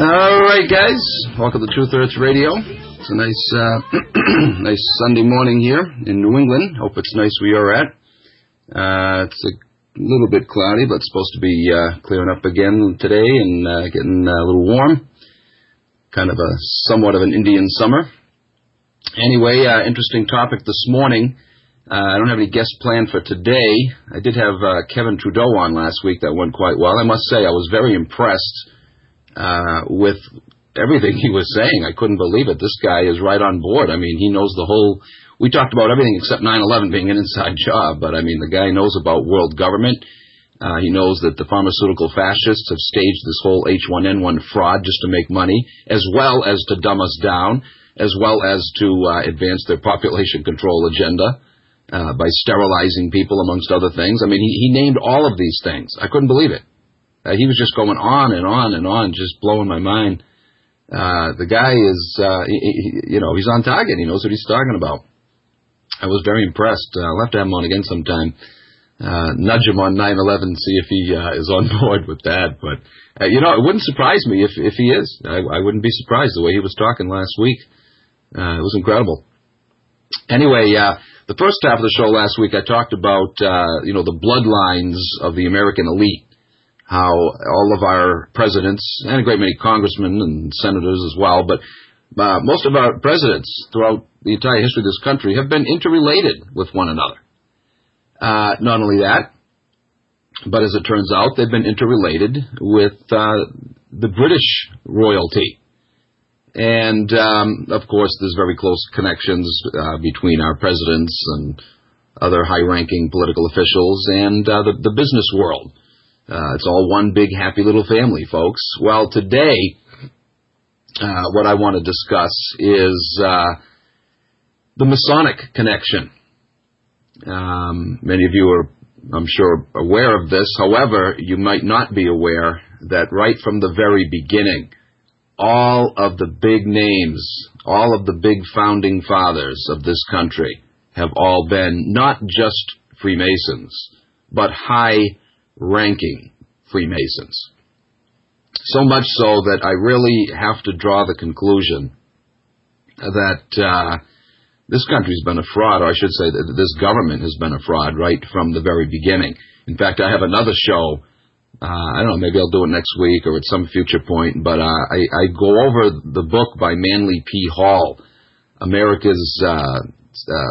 All right, guys. Welcome to Truth Hertz Radio. It's a nice, nice Sunday morning here in New England. Hope it's nice where you're at. It's a little bit cloudy, but it's supposed to be clearing up again today and getting a little warm. Kind of somewhat of an Indian summer. Anyway, interesting topic this morning. I don't have any guests planned for today. I did have Kevin Trudeau on last week. That went quite well. I must say I was very impressed with everything he was saying. I couldn't believe it. This guy is right on board. I mean, he knows the whole... We talked about everything except 9/11 being an inside job, but I mean, the guy knows about world government. He knows that the pharmaceutical fascists have staged this whole H1N1 fraud just to make money, as well as to dumb us down, as well as to advance their population control agenda by sterilizing people, amongst other things. I mean, he named all of these things. I couldn't believe it. He was just going on and on and on, just blowing my mind. The guy is, he's on target. He knows what he's talking about. I was very impressed. I'll have to have him on again sometime. Nudge him on 9/11 and see if he is on board with that. But, it wouldn't surprise me if he is. I wouldn't be surprised the way he was talking last week. It was incredible. Anyway, the first half of the show last week, I talked about, the bloodlines of the American elite. How all of our presidents, and a great many congressmen and senators as well, but most of our presidents throughout the entire history of this country have been interrelated with one another. Not only that, but as it turns out, they've been interrelated with the British royalty. And, of course, there's very close connections between our presidents and other high-ranking political officials and the business world. It's all one big happy little family, folks. Well, today, what I want to discuss is the Masonic connection. Many of you are, I'm sure, aware of this. However, you might not be aware that right from the very beginning, all of the big names, all of the big founding fathers of this country have all been not just Freemasons, but high-ranking Freemasons. So much so that I really have to draw the conclusion that this country's been a fraud, or I should say that this government has been a fraud right from the very beginning. In fact, I have another show. I don't know, maybe I'll do it next week or at some future point, but I go over the book by Manly P. Hall, America's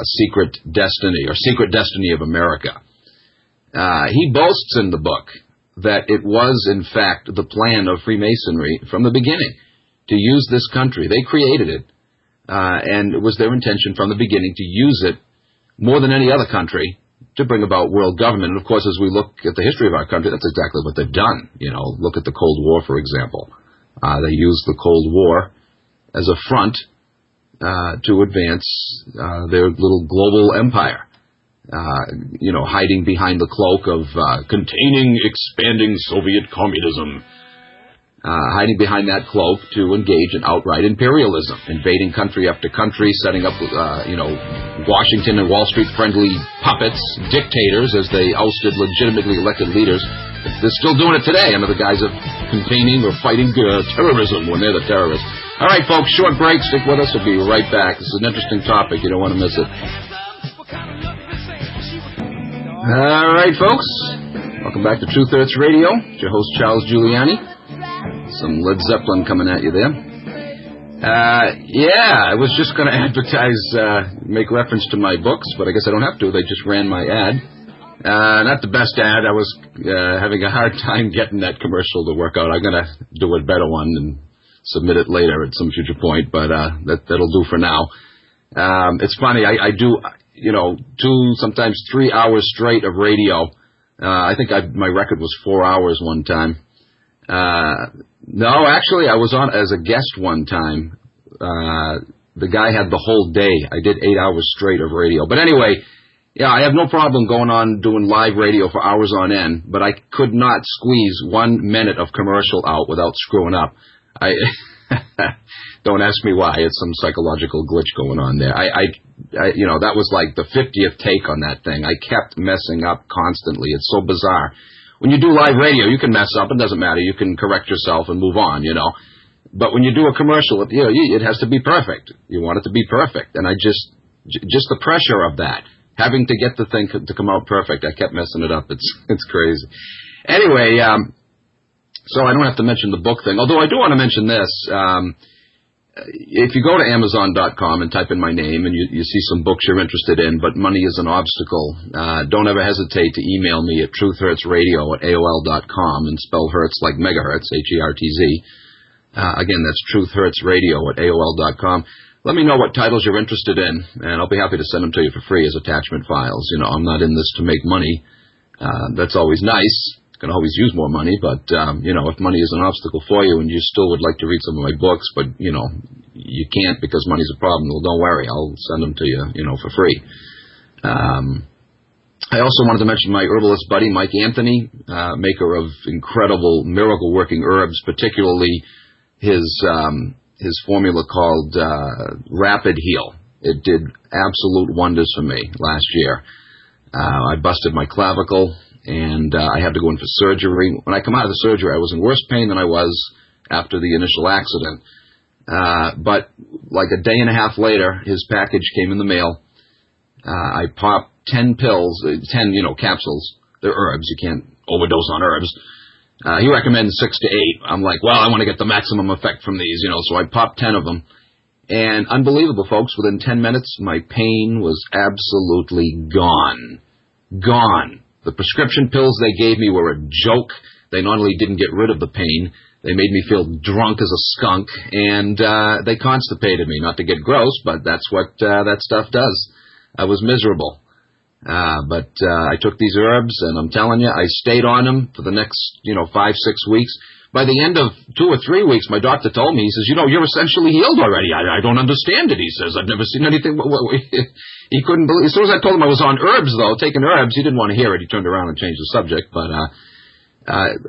Secret Destiny, or Secret Destiny of America. He boasts in the book that it was, in fact, the plan of Freemasonry from the beginning to use this country. They created it, and it was their intention from the beginning to use it more than any other country to bring about world government. And, of course, as we look at the history of our country, that's exactly what they've done. Look at the Cold War, for example. They used the Cold War as a front to advance their little global empire. Hiding behind the cloak of containing expanding Soviet communism. Hiding behind that cloak to engage in outright imperialism, invading country after country, setting up, Washington and Wall Street friendly puppets, dictators, as they ousted legitimately elected leaders. They're still doing it today under the guise of containing or fighting terrorism when they're the terrorists. All right, folks, short break. Stick with us. We'll be right back. This is an interesting topic. You don't want to miss it. All right, folks. Welcome back to Truth Hertz Radio. It's your host, Charles Giuliani. Some Led Zeppelin coming at you there. I was just going to advertise, make reference to my books, but I guess I don't have to. They just ran my ad. Not the best ad. I was having a hard time getting that commercial to work out. I'm going to do a better one and submit it later at some future point, but that'll do for now. It's funny. I do... 2, sometimes 3 hours straight of radio. I think my record was 4 hours one time. No, actually, I was on as a guest one time. The guy had the whole day. I did 8 hours straight of radio. But anyway, I have no problem going on doing live radio for hours on end, but I could not squeeze 1 minute of commercial out without screwing up. Don't ask me why. It's some psychological glitch going on there. That was like the 50th take on that thing. I kept messing up constantly. It's so bizarre. When you do live radio, you can mess up. It doesn't matter. You can correct yourself and move on, But when you do a commercial, it has to be perfect. You want it to be perfect. And just the pressure of that, having to get the thing to come out perfect, I kept messing it up. It's crazy. Anyway, so I don't have to mention the book thing, although I do want to mention this. If you go to Amazon.com and type in my name and you see some books you're interested in, but money is an obstacle, don't ever hesitate to email me at truthhertzradio@AOL.com and spell Hertz like megahertz, Hertz. Again, that's truthhertzradio@AOL.com. Let me know what titles you're interested in, and I'll be happy to send them to you for free as attachment files. I'm not in this to make money. That's always nice. Can always use more money, but, if money is an obstacle for you and you still would like to read some of my books, but, you can't because money's a problem, well, don't worry. I'll send them to you, for free. I also wanted to mention my herbalist buddy, Mike Anthony, maker of incredible miracle-working herbs, particularly his formula called Rapid Heal. It did absolute wonders for me last year. I busted my clavicle, and I had to go in for surgery. When I come out of the surgery, I was in worse pain than I was after the initial accident. But like a day and a half later, his package came in the mail. I popped 10 pills, 10, capsules. They're herbs. You can't overdose on herbs. He recommends 6 to 8. I'm like, well, I want to get the maximum effect from these, so I popped 10 of them. And unbelievable, folks, within 10 minutes, my pain was absolutely gone. Gone. The prescription pills they gave me were a joke. They not only didn't get rid of the pain, they made me feel drunk as a skunk, and they constipated me. Not to get gross, but that's what that stuff does. I was miserable. But I took these herbs, and I'm telling you, I stayed on them for the next, 5-6 weeks. By the end of 2 or 3 weeks, my doctor told me, he says, you're essentially healed already. I don't understand it, he says. I've never seen anything. He couldn't believe. As soon as I told him I was on herbs, though, taking herbs, he didn't want to hear it. He turned around and changed the subject. But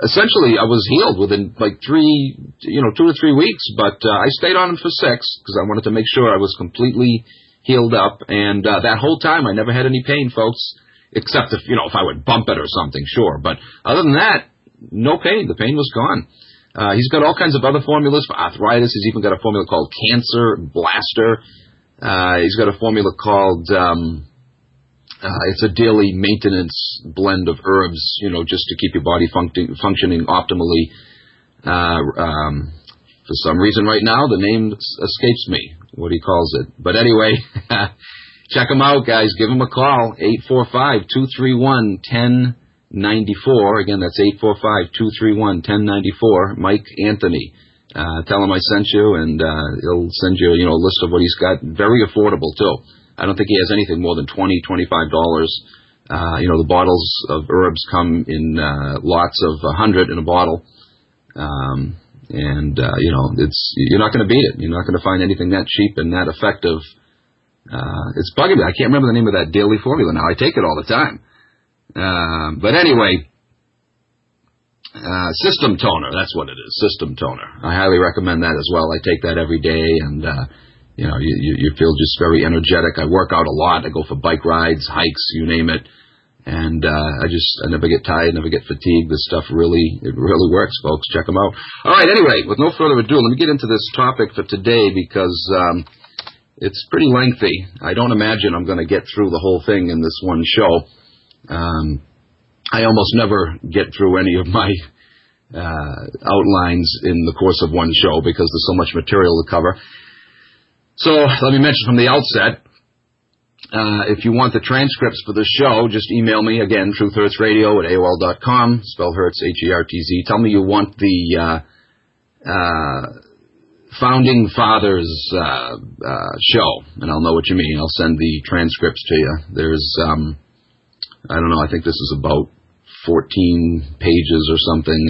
essentially, I was healed within like 2 to 3 weeks. But I stayed on them for 6 because I wanted to make sure I was completely healed up. And that whole time, I never had any pain, folks, except if I would bump it or something, sure. But other than that, no pain. The pain was gone. He's got all kinds of other formulas for arthritis. He's even got a formula called Cancer Blaster. He's got a formula called, it's a daily maintenance blend of herbs, just to keep your body functioning optimally. For some reason right now, the name escapes me, what he calls it. But anyway, check him out, guys. Give him a call, 845-231-1094. Again, that's 845-231-1094. Mike Anthony. Tell him I sent you, and he'll send you, a list of what he's got. Very affordable, too. I don't think he has anything more than $20, $25. The bottles of herbs come in lots of 100 in a bottle. You're not going to beat it. You're not going to find anything that cheap and that effective. It's bugging me. I can't remember the name of that daily formula now. I take it all the time. But anyway, System Toner, that's what it is, System Toner. I highly recommend that as well. I take that every day, and, you feel just very energetic. I work out a lot. I go for bike rides, hikes, you name it. And I never get tired, never get fatigued. This stuff really works, folks. Check them out. All right, anyway, with no further ado, let me get into this topic for today because it's pretty lengthy. I don't imagine I'm going to get through the whole thing in this one show. I almost never get through any of my outlines in the course of one show because there's so much material to cover. So let me mention from the outset, if you want the transcripts for the show, just email me, again, truthhertzradio@AOL.com, spell Hertz, Hertz. Tell me you want the Founding Fathers show, and I'll know what you mean. I'll send the transcripts to you. There's, I don't know, I think this is about 14 pages or something.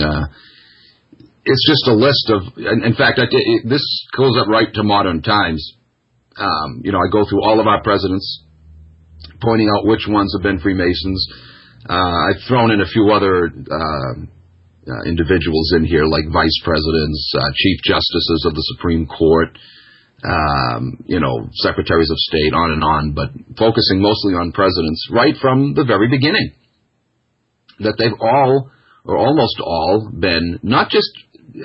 It's just a list of, in fact, this goes up right to modern times. I go through all of our presidents, pointing out which ones have been Freemasons. I've thrown in a few other individuals in here, like vice presidents, chief justices of the Supreme Court, secretaries of state, on and on, but focusing mostly on presidents right from the very beginning. That they've all, or almost all, been not just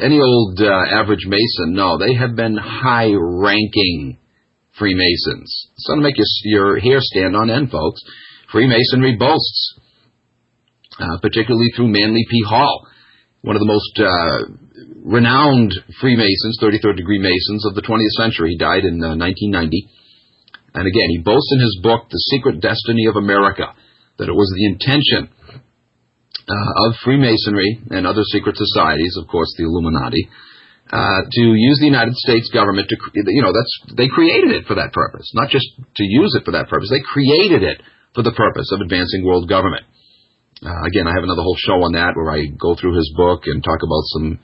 any old average Mason. No, they have been high-ranking Freemasons. It's going to make your hair stand on end, folks. Freemasonry boasts, particularly through Manly P. Hall, one of the most renowned Freemasons, 33rd degree Masons of the 20th century. He died in 1990. And again, he boasts in his book, The Secret Destiny of America, that it was the intention of Freemasonry and other secret societies, of course, the Illuminati, to use the United States government to, they created it for that purpose. Not just to use it for that purpose. They created it for the purpose of advancing world government. Again, I have another whole show on that where I go through his book and talk about some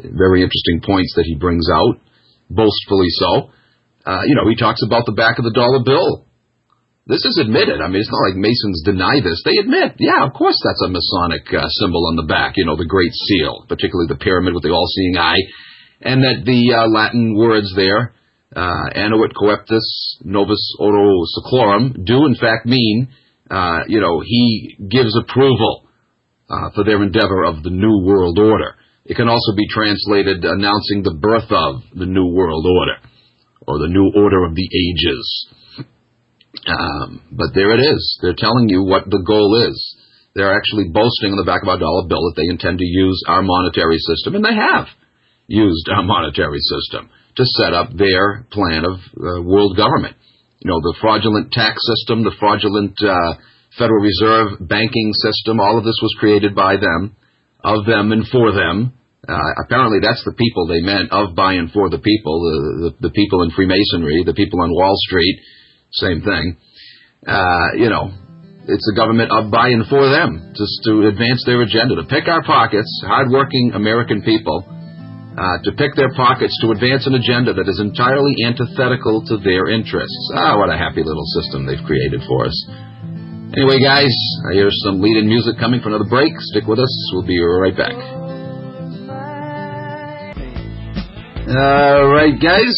very interesting points that he brings out, boastfully so. He talks about the back of the dollar bill. This is admitted. I mean, it's not like Masons deny this. They admit, yeah, of course that's a Masonic symbol on the back, the Great Seal, particularly the pyramid with the all-seeing eye, and that the Latin words there, annuit coeptis novus oro seclorum, do in fact mean, he gives approval for their endeavor of the New World Order. It can also be translated announcing the birth of the New World Order, or the New Order of the Ages. But there it is. They're telling you what the goal is. They're actually boasting on the back of our dollar bill that they intend to use our monetary system, and they have used our monetary system to set up their plan of world government. The fraudulent tax system, the fraudulent Federal Reserve banking system, all of this was created by them, of them and for them. Apparently that's the people they meant, of, by, and for the people, the people in Freemasonry, the people on Wall Street, same thing. It's a government of, by, and for them, just to advance their agenda, to pick our pockets, hardworking American people, to pick their pockets to advance an agenda that is entirely antithetical to their interests. What a happy little system they've created for us. Anyway, guys, I hear some lead-in music coming for another break. Stick with us. We'll be right back. All right, guys.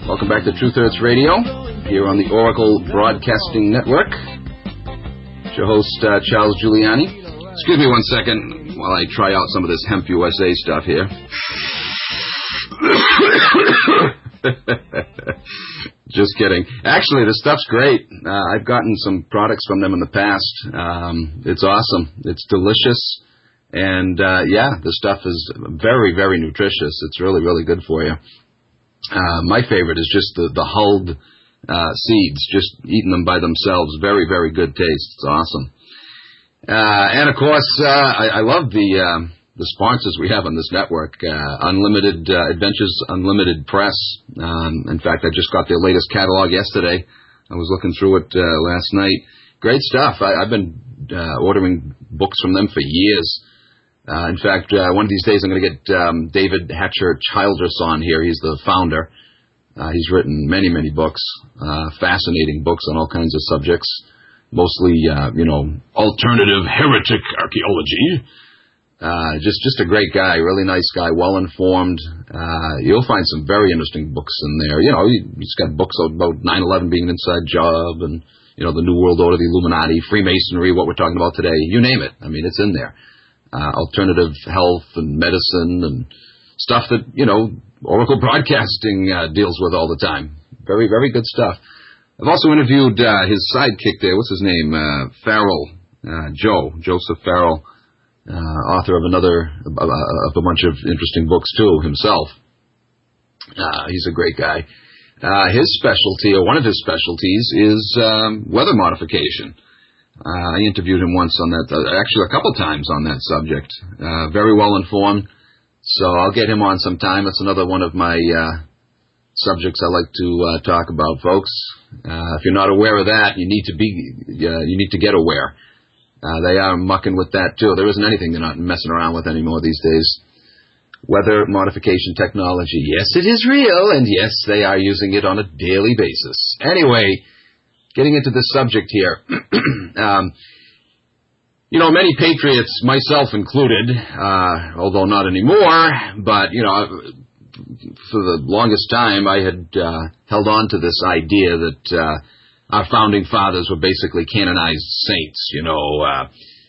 Welcome back to Truth Hertz Radio, here on the Oracle Broadcasting Network. It's your host, Charles Giuliani. Excuse me one second while I try out some of this Hemp USA stuff here. Just kidding. Actually, this stuff's great. I've gotten some products from them in the past. It's awesome. It's delicious. And, the stuff is very, very nutritious. It's really, really good for you. My favorite is just the hulled seeds, just eating them by themselves. Very, very good taste. It's awesome. And, of course, I love the sponsors we have on this network. Unlimited Adventures Unlimited Press. In fact, I just got their latest catalog yesterday. I was looking through it last night. Great stuff. I've been ordering books from them for years. In fact, one of these days I'm going to get David Hatcher Childress on here. He's the founder. He's written many, many books, fascinating books on all kinds of subjects, mostly, alternative heretic archaeology. Just a great guy, really nice guy, well-informed. You'll find some very interesting books in there. He's got books about 9/11 being an inside job and, the New World Order, the Illuminati, Freemasonry, what we're talking about today. You name it. I mean, it's in there. Alternative health and medicine and stuff that, Oracle Broadcasting deals with all the time. Very, very good stuff. I've also interviewed his sidekick there. What's his name? Farrell, Joseph Farrell. Author of of a bunch of interesting books too, himself. He's a great guy. His specialty, or one of his specialties, is weather modification. I interviewed him once on that, actually a couple times on that subject. Very well informed, so I'll get him on sometime. That's another one of my subjects I like to talk about, folks. If you're not aware of that, you need to get aware. They are mucking with that, too. There isn't anything they're not messing around with anymore these days. Weather modification technology. Yes, it is real, and yes, they are using it on a daily basis. Anyway, getting into this subject here. Many patriots, myself included, although not anymore, but, for the longest time, I had held on to this idea that our founding fathers were basically canonized saints,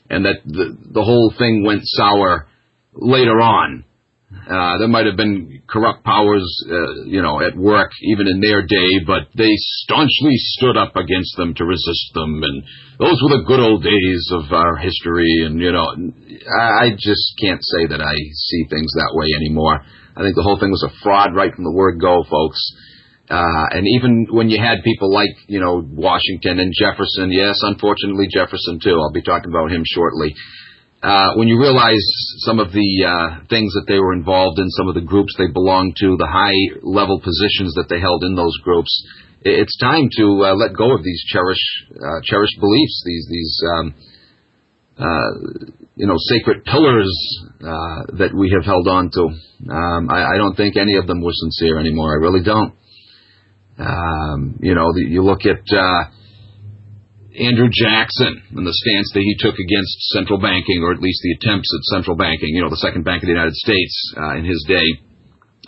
and that the whole thing went sour later on, There might have been corrupt powers, at work even in their day, but they staunchly stood up against them to resist them, and those were the good old days of our history, and, I just can't say that I see things that way anymore. I think the whole thing was a fraud right from the word go, folks. And even when you had people like, Washington and Jefferson, yes, unfortunately Jefferson too, I'll be talking about him shortly. When you realize some of the things that they were involved in, some of the groups they belonged to, the high-level positions that they held in those groups, it's time to let go of these cherished beliefs, these sacred pillars that we have held on to. I don't think any of them were sincere anymore. I really don't. You look at Andrew Jackson and the stance that he took against central banking, or at least the attempts at central banking, the second bank of the United States in his day.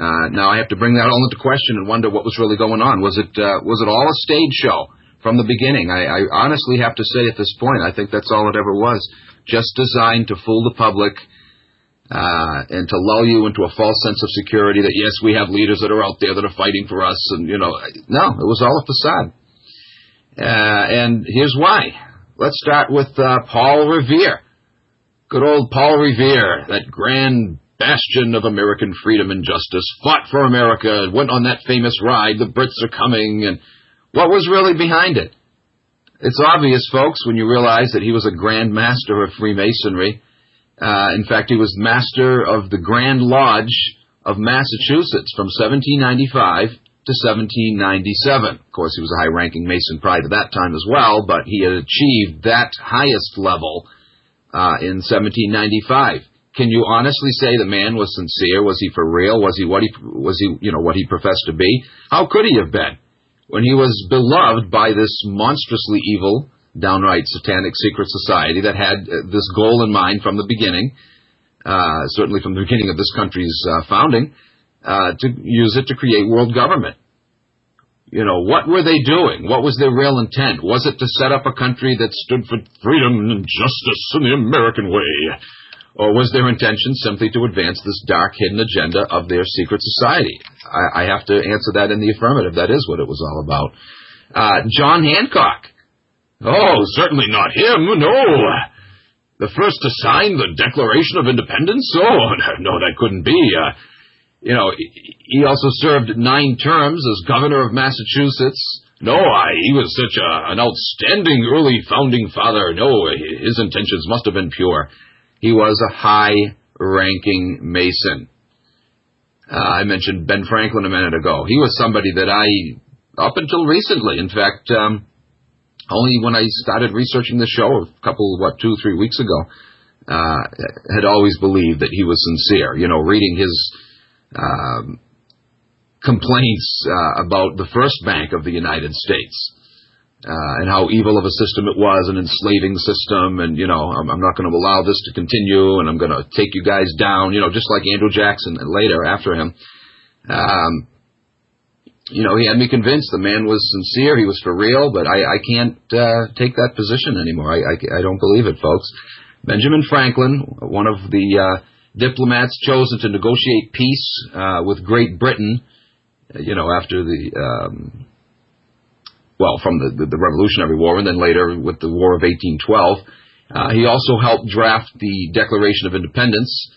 Now I have to bring that all into question and wonder what was really going on. Was it all a stage show from the beginning? I honestly have to say at this point, I think that's all it ever was. Just designed to fool the public and to lull you into a false sense of security that, yes, we have leaders that are out there that are fighting for us. And, no, it was all a facade. And here's why. Let's start with Paul Revere. Good old Paul Revere, that grand bastion of American freedom and justice, fought for America, went on that famous ride, the Brits are coming, and what was really behind it? It's obvious, folks, when you realize that he was a grand master of Freemasonry. In fact, he was master of the Grand Lodge of Massachusetts from 1795 to 1797. Of course, he was a high-ranking Mason prior to that time as well, but he had achieved that highest level in 1795. Can you honestly say the man was sincere? Was he for real? Was he what he professed to be? How could he have been when he was beloved by this monstrously evil, downright satanic secret society that had this goal in mind from the beginning, certainly from the beginning of this country's founding, to use it to create world government? What were they doing? What was their real intent? Was it to set up a country that stood for freedom and justice in the American way? Or was their intention simply to advance this dark, hidden agenda of their secret society? I have to answer that in the affirmative. That is what it was all about. John Hancock. Oh, certainly not him, no. The first to sign the Declaration of Independence? Oh, no, that couldn't be. He also served 9 terms as governor of Massachusetts. No, he was such an outstanding early founding father. No, his intentions must have been pure. He was a high-ranking Mason. I mentioned Ben Franklin a minute ago. He was somebody that up until recently, in fact, only when I started researching the show a couple, 2-3 weeks ago, had always believed that he was sincere. Reading his complaints about the first bank of the United States, and how evil of a system it was, an enslaving system, and, I'm not going to allow this to continue, and I'm going to take you guys down, just like Andrew Jackson and later after him. He had me convinced the man was sincere, he was for real, but I can't take that position anymore. I don't believe it, folks. Benjamin Franklin, one of the diplomats chosen to negotiate peace with Great Britain, after from the Revolutionary War, and then later with the War of 1812. He also helped draft the Declaration of Independence.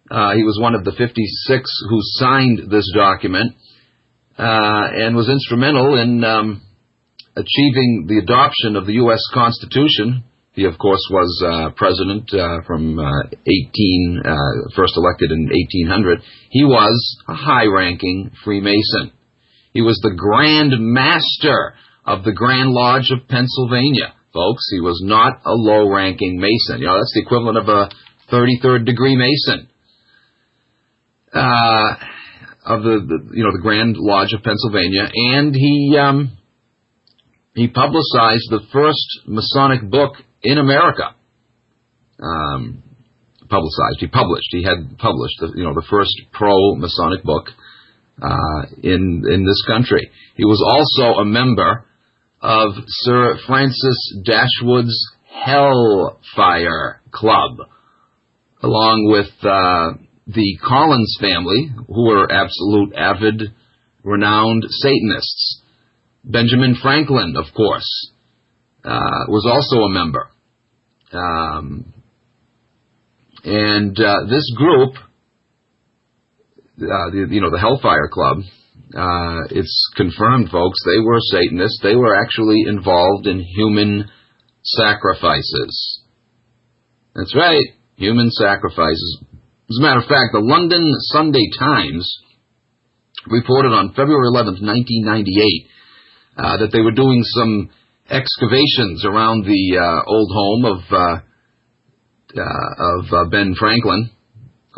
He was one of the 56 who signed this document, and was instrumental in achieving the adoption of the U.S. Constitution. He, of course, was president from first elected in 1800. He was a high-ranking Freemason. He was the Grand Master of the Grand Lodge of Pennsylvania. Folks, he was not a low-ranking Mason. That's the equivalent of a 33rd degree Mason. Of the Grand Lodge of Pennsylvania, and he publicized the first Masonic book in America. He had published the first pro-Masonic book in this country. He was also a member of Sir Francis Dashwood's Hellfire Club, along with the Collins family, who were absolute avid, renowned Satanists. Benjamin Franklin, of course, was also a member. This group, the Hellfire Club, it's confirmed, folks, they were Satanists. They were actually involved in human sacrifices. That's right, human sacrifices. As a matter of fact, the London Sunday Times reported on February 11th, 1998, that they were doing some excavations around the old home of Ben Franklin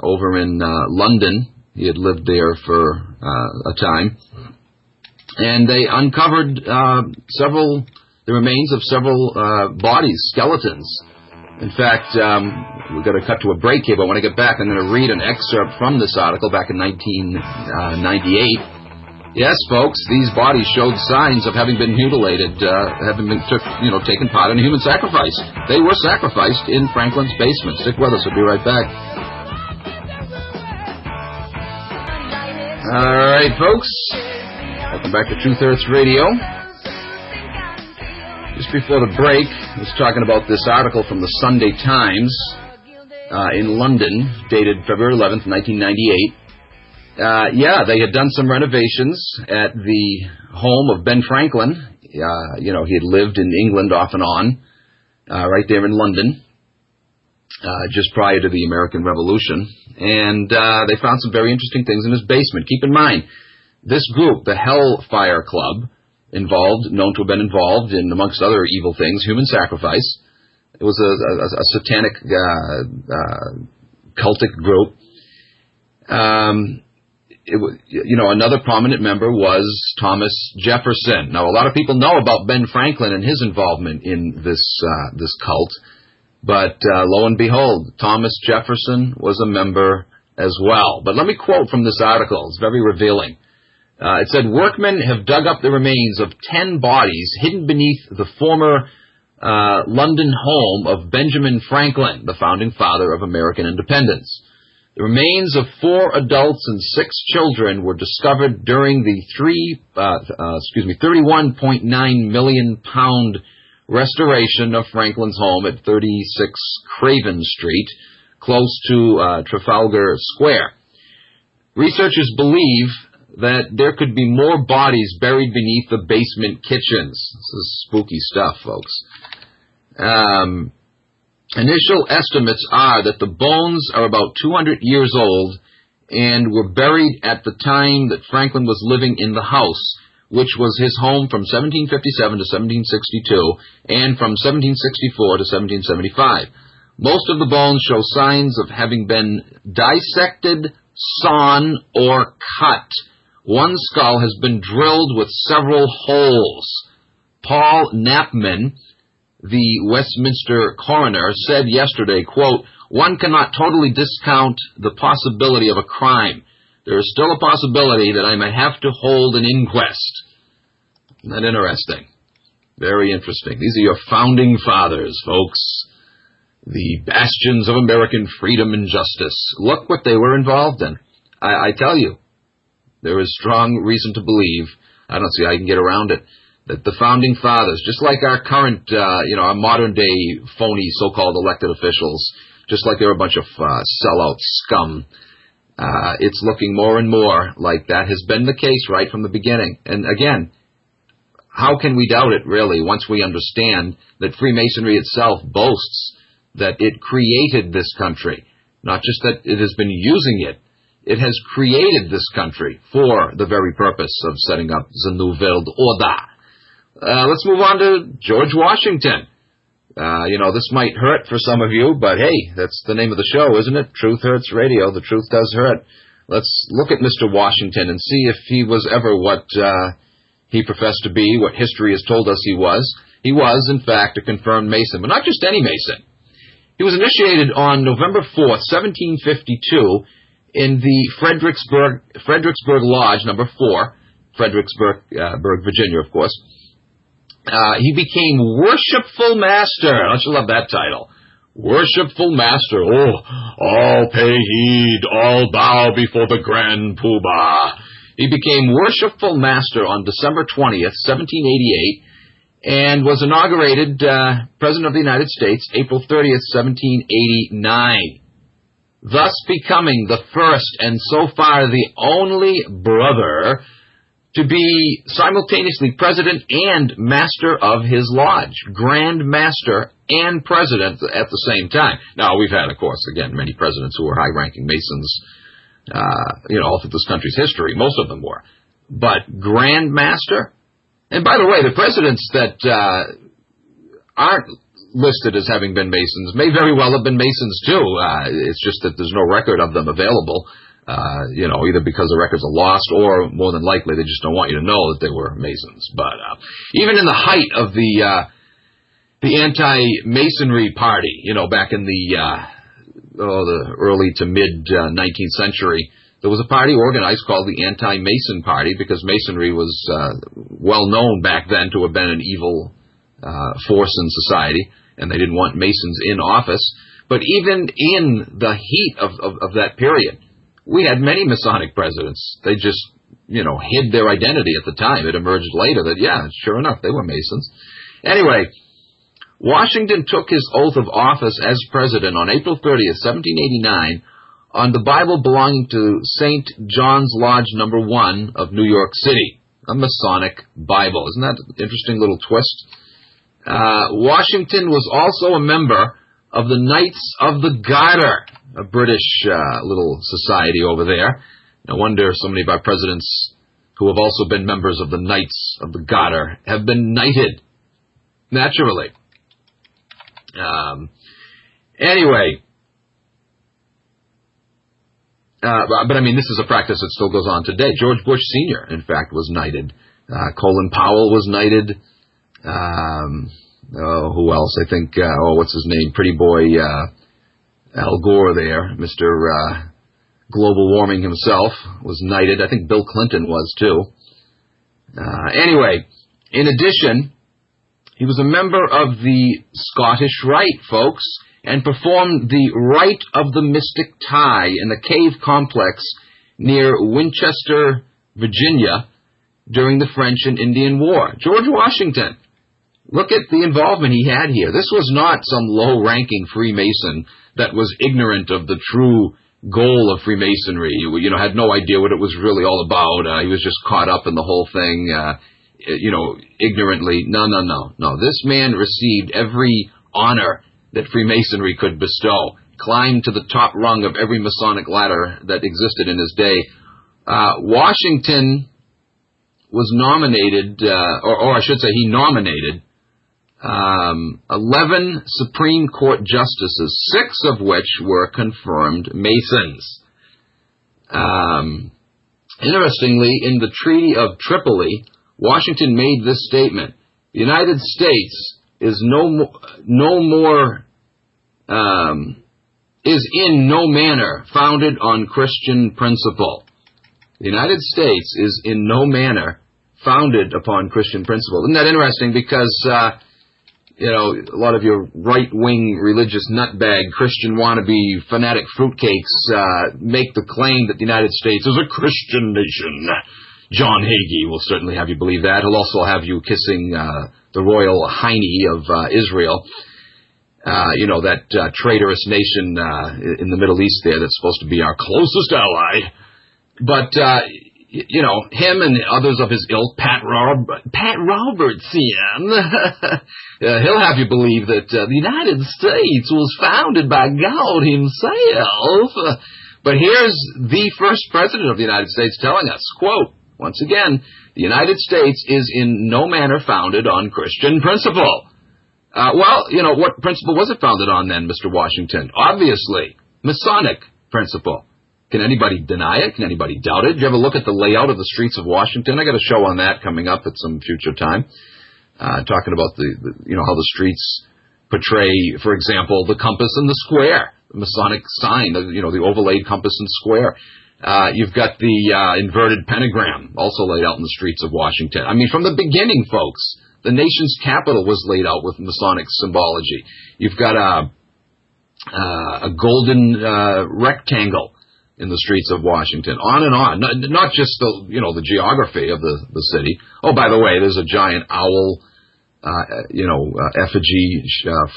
over in London. He had lived there for a time. And they uncovered the remains of several bodies, skeletons. In fact, we've got to cut to a break here, but when I get back, I'm going to read an excerpt from this article back in 1998. Yes, folks, these bodies showed signs of having been mutilated, having been taken part in a human sacrifice. They were sacrificed in Franklin's basement. Stick with us. We'll be right back. All right, folks. Welcome back to Truth Hurts Radio. Just before the break, I was talking about this article from the Sunday Times in London, dated February 11th, 1998. They had done some renovations at the home of Ben Franklin. He had lived in England off and on, right there in London, just prior to the American Revolution. And they found some very interesting things in his basement. Keep in mind, this group, the Hellfire Club, known to have been involved in, amongst other evil things, human sacrifice. It was a satanic, cultic group. Another prominent member was Thomas Jefferson. Now, a lot of people know about Ben Franklin and his involvement in this cult, but lo and behold, Thomas Jefferson was a member as well. But let me quote from this article. It's very revealing. It said, workmen have dug up the remains of 10 bodies hidden beneath the former London home of Benjamin Franklin, the founding father of American independence. The remains of 4 adults and 6 children were discovered during the 31.9 million pound restoration of Franklin's home at 36 Craven Street, close to Trafalgar Square. Researchers believe that there could be more bodies buried beneath the basement kitchens. This is spooky stuff, folks. Initial estimates are that the bones are about 200 years old and were buried at the time that Franklin was living in the house, which was his home from 1757 to 1762 and from 1764 to 1775. Most of the bones show signs of having been dissected, sawn, or cut. One skull has been drilled with several holes. Paul Knapman, the Westminster coroner, said yesterday, quote, one cannot totally discount the possibility of a crime. There is still a possibility that I may have to hold an inquest. Isn't that interesting? Very interesting. These are your founding fathers, folks. The bastions of American freedom and justice. Look what they were involved in. I tell you, there is strong reason to believe, I don't see how you can get around it, that the founding fathers, just like our current, our modern-day phony so-called elected officials, just like they're a bunch of sellout scum, it's looking more and more like that has been the case right from the beginning. And again, how can we doubt it, really, once we understand that Freemasonry itself boasts that it created this country, not just that it has been using it. It has created this country for the very purpose of setting up the New World Order. Let's move on to George Washington. This might hurt for some of you, but hey, that's the name of the show, isn't it? Truth Hurts Radio. The truth does hurt. Let's look at Mr. Washington and see if he was ever what he professed to be, what history has told us he was. He was, in fact, a confirmed Mason, but not just any Mason. He was initiated on November 4th, 1752, in the Fredericksburg Lodge, number 4, Fredericksburg, Virginia, of course. He became Worshipful Master. Don't you love that title? Worshipful master, all pay heed, all bow before the Grand Poobah. He became worshipful master on December 20th, 1788, and was inaugurated President of the United States April 30th, 1789, thus becoming the first and so far the only brother to be simultaneously president and master of his lodge, Grand Master and president at the same time. Now, we've had, of course, again, many presidents who were high-ranking Masons, all through this country's history. Most of them were. But Grand Master? And by the way, the presidents that aren't listed as having been Masons may very well have been Masons, too. It's just that there's no record of them available. Either because the records are lost or, more than likely, they just don't want you to know that they were Masons. But even in the height of the anti-Masonry party, back in the early to mid-19th century, there was a party organized called the Anti-Mason Party because Masonry was well known back then to have been an evil force in society, and they didn't want Masons in office. But even in the heat of that period, we had many Masonic presidents. They just, hid their identity at the time. It emerged later that, sure enough, they were Masons. Anyway, Washington took his oath of office as president on April 30th, 1789, on the Bible belonging to St. John's Lodge No. 1 of New York City, a Masonic Bible. Isn't that an interesting little twist? Washington was also a member of the Knights of the Garter, a British little society over there. No wonder so many of our presidents who have also been members of the Knights of the Garter have been knighted, naturally. Anyway, but I mean, this is a practice that still goes on today. George Bush Sr., in fact, was knighted. Colin Powell was knighted. Who else? I think, what's his name? Pretty boy Al Gore there, Mr. Global Warming himself, was knighted. I think Bill Clinton was, too. Anyway, in addition, he was a member of the Scottish Rite, folks, and performed the Rite of the Mystic Tie in the cave complex near Winchester, Virginia, during the French and Indian War. George Washington. Look at the involvement he had here. This was not some low-ranking Freemason that was ignorant of the true goal of Freemasonry. Had no idea what it was really all about. He was just caught up in the whole thing, ignorantly. No. This man received every honor that Freemasonry could bestow, climbed to the top rung of every Masonic ladder that existed in his day. Washington was nominated, or I should say he nominated 11 Supreme Court justices, 6 of which were confirmed Masons. Interestingly, in the Treaty of Tripoli, Washington made this statement: the United States is is in no manner founded on Christian principle. The United States is in no manner founded upon Christian principle. Isn't that interesting? Because a lot of your right-wing religious nutbag Christian wannabe fanatic fruitcakes make the claim that the United States is a Christian nation. John Hagee will certainly have you believe that. He'll also have you kissing the royal hiney of Israel. That traitorous nation in the Middle East there that's supposed to be our closest ally. But him and others of his ilk, Pat Robertson, he'll have you believe that the United States was founded by God himself. But here's the first president of the United States telling us, quote, once again, the United States is in no manner founded on Christian principle. What principle was it founded on then, Mr. Washington? Obviously, Masonic principle. Can anybody deny it? Can anybody doubt it? Did you ever look at the layout of the streets of Washington? I got a show on that coming up at some future time, talking about how the streets portray, for example, the compass and the square, the Masonic sign, the overlaid compass and square. You've got the inverted pentagram also laid out in the streets of Washington. I mean, from the beginning, folks, the nation's capital was laid out with Masonic symbology. You've got a golden rectangle in the streets of Washington. On and on. Not just the geography of the city. Oh, by the way, there's a giant owl, effigy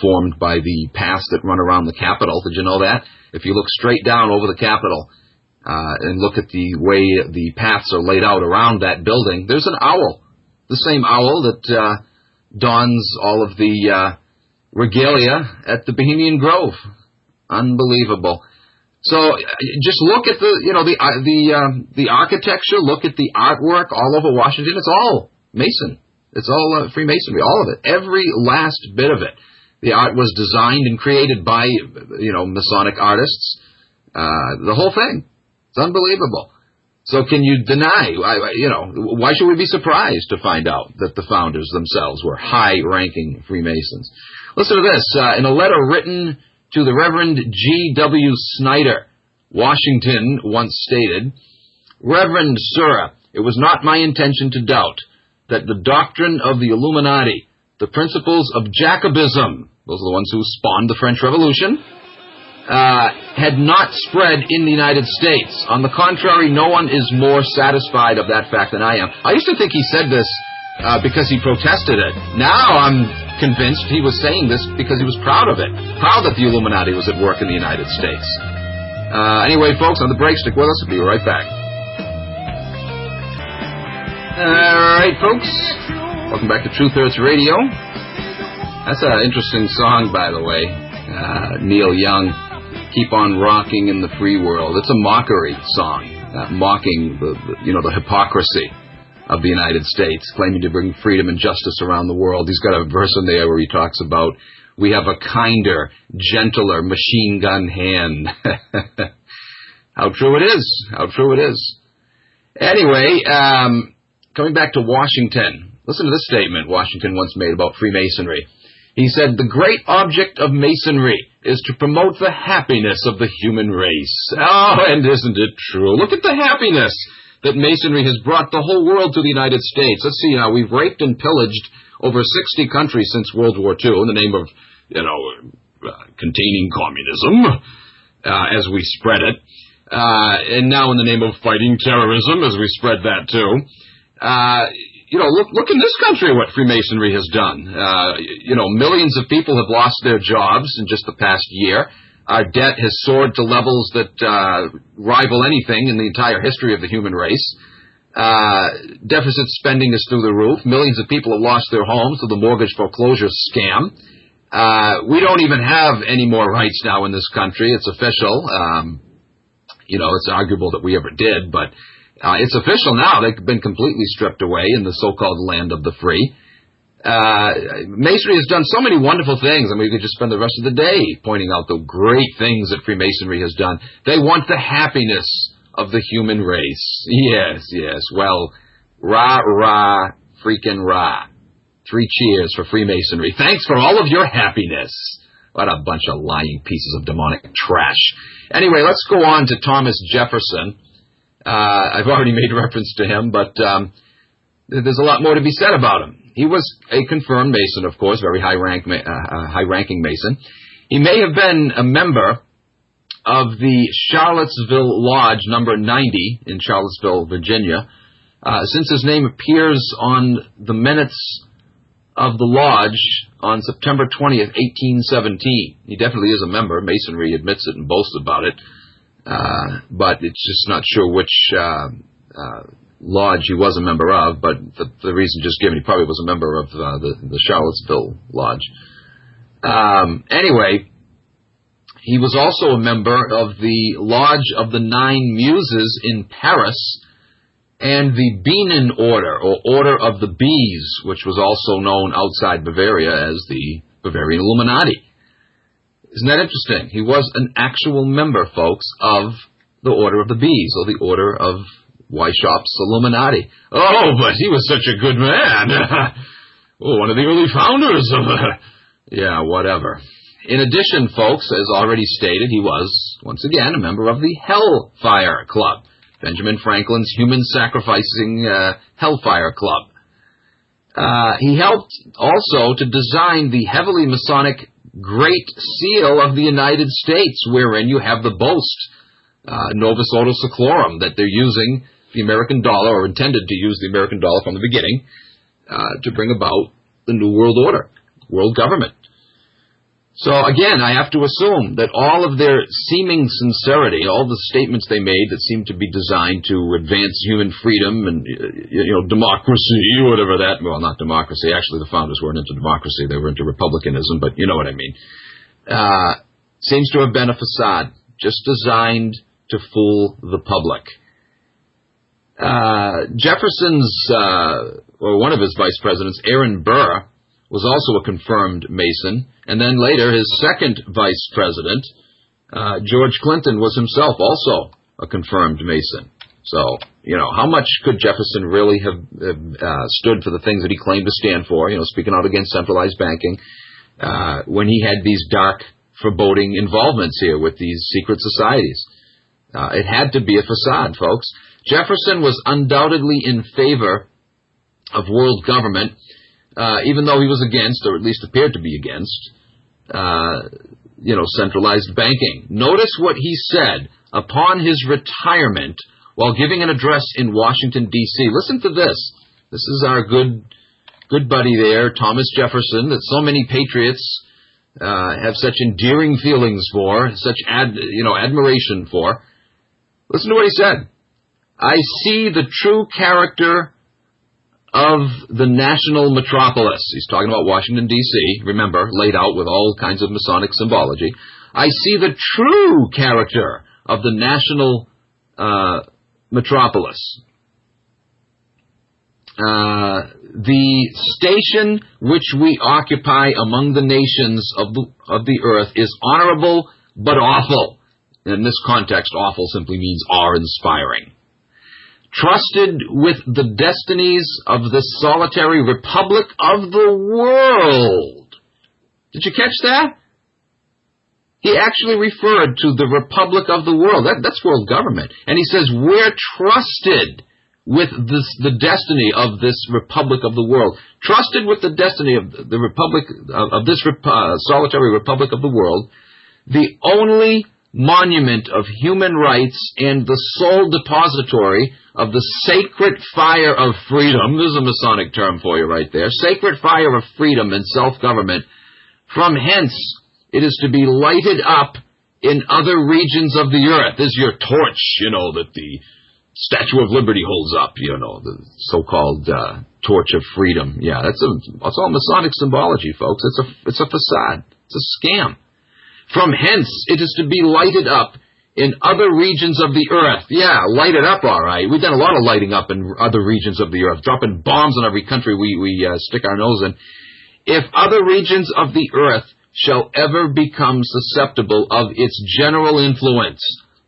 formed by the paths that run around the Capitol. Did you know that? If you look straight down over the Capitol and look at the way the paths are laid out around that building, there's an owl. The same owl that dons all of the regalia at the Bohemian Grove. Unbelievable. So just look at the architecture, look at the artwork all over Washington. It's all Mason. It's all Freemasonry, all of it. Every last bit of it. The art was designed and created by, Masonic artists. The whole thing. It's unbelievable. So can you deny, why should we be surprised to find out that the founders themselves were high-ranking Freemasons? Listen to this. In a letter written to the Reverend G.W. Snyder, Washington once stated, "Reverend Sir, it was not my intention to doubt that the doctrine of the Illuminati, the principles of Jacobism," those are the ones who spawned the French Revolution, had not spread in the United States. On the contrary, no one is more satisfied of that fact than I am. I used to think he said this because he protested it. Now I'm convinced he was saying this because he was proud of it. Proud that the Illuminati was at work in the United States. Anyway, folks, on the break, stick with us. We'll be right back. All right, folks. Welcome back to Truth Hurts Radio. That's an interesting song, by the way. Neil Young, "Keep on Rocking in the Free World." It's a mockery song, mocking the hypocrisy of the United States, claiming to bring freedom and justice around the world. He's got a verse in there where he talks about, "We have a kinder, gentler machine gun hand." How true it is. How true it is. Anyway, coming back to Washington, listen to this statement Washington once made about Freemasonry. He said, "The great object of Masonry is to promote the happiness of the human race." Oh, and isn't it true? Look at the happiness that Masonry has brought the whole world to the United States. Let's see now, we've raped and pillaged over 60 countries since World War II in the name of, containing communism, as we spread it. And now in the name of fighting terrorism, as we spread that too. Look in this country what Freemasonry has done. Millions of people have lost their jobs in just the past year. Our debt has soared to levels that rival anything in the entire history of the human race. Deficit spending is through the roof. Millions of people have lost their homes to the mortgage foreclosure scam. We don't even have any more rights now in this country. It's official. It's arguable that we ever did, but it's official now. They've been completely stripped away in the so-called land of the free. Masonry has done so many wonderful things, and we could just spend the rest of the day pointing out the great things that Freemasonry has done. They want the happiness of the human race. Yes. Well, rah, rah, freaking rah. 3 cheers for Freemasonry. Thanks for all of your happiness. What a bunch of lying pieces of demonic trash. Anyway, let's go on to Thomas Jefferson. I've already made reference to him, but there's a lot more to be said about him. He was a confirmed Mason, of course, very high-ranking Mason. He may have been a member of the Charlottesville Lodge number 90 in Charlottesville, Virginia, since his name appears on the minutes of the lodge on September 20th, 1817. He definitely is a member. Masonry admits it and boasts about it. But it's just not sure which lodge he was a member of, but the reason just given, he probably was a member of the Charlottesville Lodge. Anyway, he was also a member of the Lodge of the Nine Muses in Paris and the Bienen Order, or Order of the Bees, which was also known outside Bavaria as the Bavarian Illuminati. Isn't that interesting? He was an actual member, folks, of the Order of the Bees, or the Order of Weishaupt's Illuminati. Oh, but he was such a good man. One of the early founders of yeah, whatever. In addition, folks, as already stated, he was, once again, a member of the Hellfire Club, Benjamin Franklin's human-sacrificing Hellfire Club. He helped also to design the heavily Masonic Great Seal of the United States, wherein you have the boast, Novus Ordo Seclorum, that they're using the American dollar, or intended to use the American dollar from the beginning, to bring about the New World Order, world government. So again, I have to assume that all of their seeming sincerity, all the statements they made that seem to be designed to advance human freedom and, democracy, whatever that, well, not democracy, actually the founders weren't into democracy, they were into republicanism, but you know what I mean, seems to have been a facade, just designed to fool the public. Jefferson's, or one of his vice presidents, Aaron Burr, was also a confirmed Mason, and then later his second vice president, George Clinton, was himself also a confirmed Mason. So, how much could Jefferson really have stood for the things that he claimed to stand for, speaking out against centralized banking, when he had these dark, foreboding involvements here with these secret societies? It had to be a facade, folks. Jefferson was undoubtedly in favor of world government, even though he was against, or at least appeared to be against, centralized banking. Notice what he said upon his retirement while giving an address in Washington, D.C. Listen to this. This is our good buddy there, Thomas Jefferson, that so many patriots have such endearing feelings for, such admiration for. Listen to what he said. I see the true character of the national metropolis. He's talking about Washington, D.C., remember, laid out with all kinds of Masonic symbology. I see the true character of the national metropolis. The station which we occupy among the nations of the earth is honorable but awful. In this context, awful simply means awe-inspiring. Trusted with the destinies of the solitary republic of the world. Did you catch that? He actually referred to the republic of the world. That's world government. And he says, we're trusted with the destiny of this republic of the world. Trusted with the destiny of the republic, of this solitary republic of the world, the only monument of human rights and the sole depository of the sacred fire of freedom. There's a Masonic term for you right there. Sacred fire of freedom and self-government. From hence, it is to be lighted up in other regions of the earth. This is your torch, that the Statue of Liberty holds up, the so-called torch of freedom. Yeah, that's all Masonic symbology, folks. It's a facade. It's a scam. From hence, it is to be lighted up in other regions of the earth. Yeah, light it up, all right. We've done a lot of lighting up in other regions of the earth, dropping bombs on every country we stick our nose in. If other regions of the earth shall ever become susceptible of its general influence,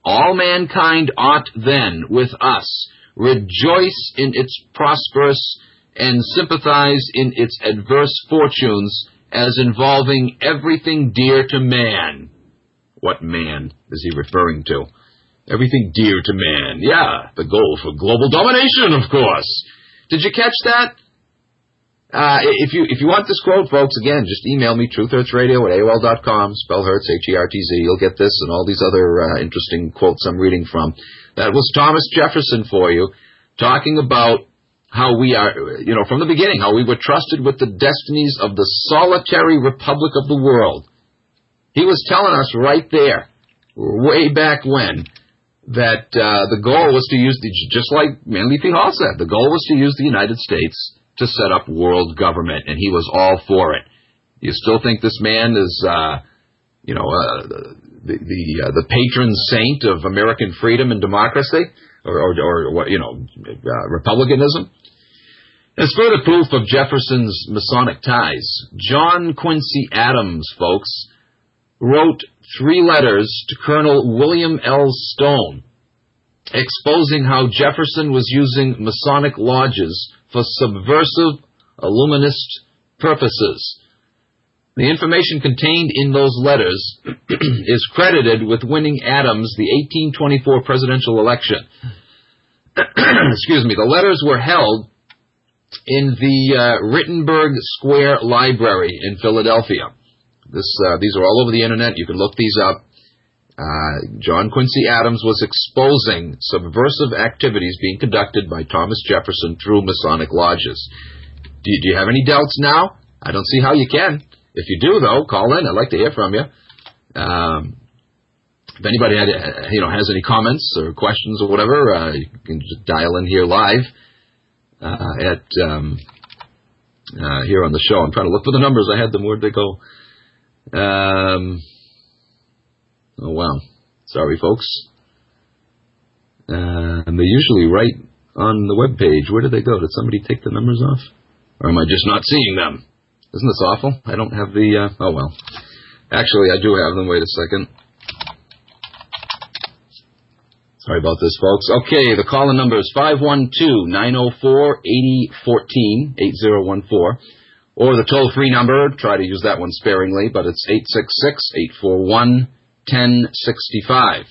all mankind ought then, with us, rejoice in its prosperous and sympathize in its adverse fortunes, as involving everything dear to man. What man is he referring to? Everything dear to man. Yeah, the goal for global domination, of course. Did you catch that? If you want this quote, folks, again, just email me, truthhertzradio@AOL.com, spell Hertz, Hertz. You'll get this and all these other interesting quotes I'm reading from. That was Thomas Jefferson for you, talking about how we are, from the beginning, how we were trusted with the destinies of the solitary republic of the world. He was telling us right there, way back when, that the goal was to use, just like Manly P. Hall said, the goal was to use the United States to set up world government, and he was all for it. You still think this man is, the patron saint of American freedom and democracy, or republicanism? As further proof of Jefferson's Masonic ties, John Quincy Adams, folks, wrote 3 letters to Colonel William L. Stone, exposing how Jefferson was using Masonic lodges for subversive, illuminist purposes. The information contained in those letters is credited with winning Adams the 1824 presidential election. Excuse me. The letters were held in the Rittenberg Square Library in Philadelphia. These are all over the internet. You can look these up. John Quincy Adams was exposing subversive activities being conducted by Thomas Jefferson through Masonic lodges. Do you have any doubts now? I don't see how you can. If you do, though, call in. I'd like to hear from you. If anybody has any comments or questions or whatever, you can just dial in here live at here on the show. I'm trying to look for the numbers. I had them. Where'd they go? Oh, wow. Sorry, folks. And they're usually right on the web page. Where did they go? Did somebody take the numbers off? Or am I just not seeing them? Isn't this awful? I don't have the... oh, well. Actually, I do have them. Wait a second. Sorry about this, folks. Okay, the call-in number is 512-904-8014, 8014. Or the toll-free number, try to use that one sparingly, but it's 866-841-1065.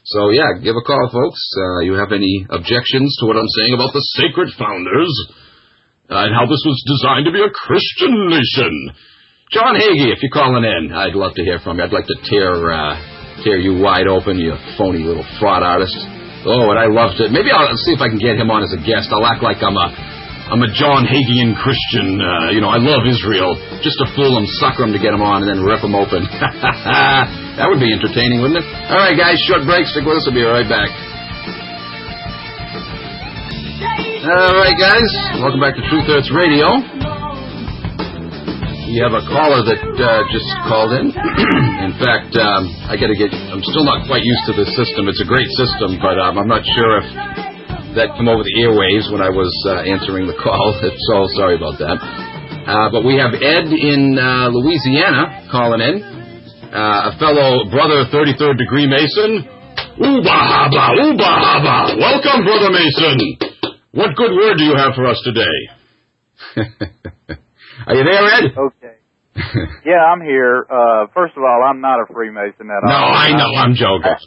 So, yeah, give a call, folks. You have any objections to what I'm saying about the sacred founders and how this was designed to be a Christian nation? John Hagee, if you're calling in, I'd love to hear from you. I'd like to tear you wide open, you phony little fraud artist. Oh, and I love to. Maybe I'll see if I can get him on as a guest. I'll act like I'm a John Hagean Christian. I love Israel. Just to fool him, sucker him to get him on, and then rip him open. That would be entertaining, wouldn't it? All right, guys, short break. Stick with us. We'll be right back. All right, guys. Welcome back to Truth Hurts Radio. We have a caller that just called in. In fact, I'm still not quite used to this system. It's a great system, but I'm not sure if that came over the airwaves when I was answering the call. So sorry about that. But we have Ed in Louisiana calling in. A fellow brother 33rd degree Mason. Ooba-haba, ooba-haba. Welcome, Brother Mason. What good word do you have for us today? Are you there, Ed? Okay. Yeah, I'm here. First of all, I'm not a Freemason at all. No, I know. I'm joking.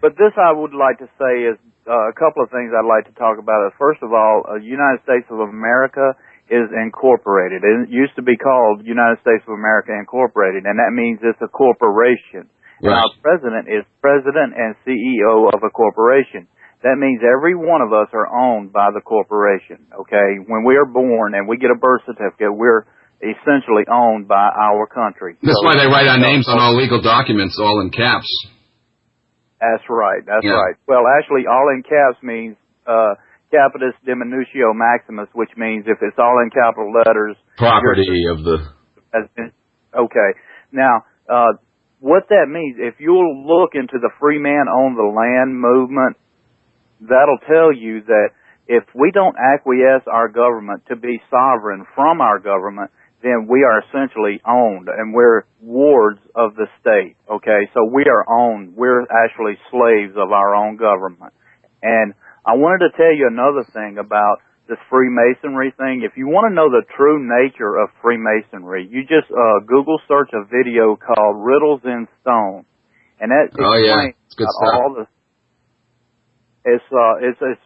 But this I would like to say is a couple of things I'd like to talk about. First of all, United States of America is incorporated. It used to be called United States of America Incorporated, and that means it's a corporation. Right. And our president is president and CEO of a corporation. That means every one of us are owned by the corporation, okay? When we are born and we get a birth certificate, we're essentially owned by our country. That's why they write our names on all legal documents, all in caps. That's right, right. Well, actually, all in caps means capitis diminutio maximus, which means if it's all in capital letters... Property of the... Okay. Now, what that means, if you'll look into the free man own the land movement, that'll tell you that if we don't acquiesce our government to be sovereign from our government, then we are essentially owned, and we're wards of the state, okay? So we are owned. We're actually slaves of our own government. And I wanted to tell you another thing about this Freemasonry thing. If you want to know the true nature of Freemasonry, you just Google search a video called Riddles in Stone. And that explains it's good stuff. all the... It's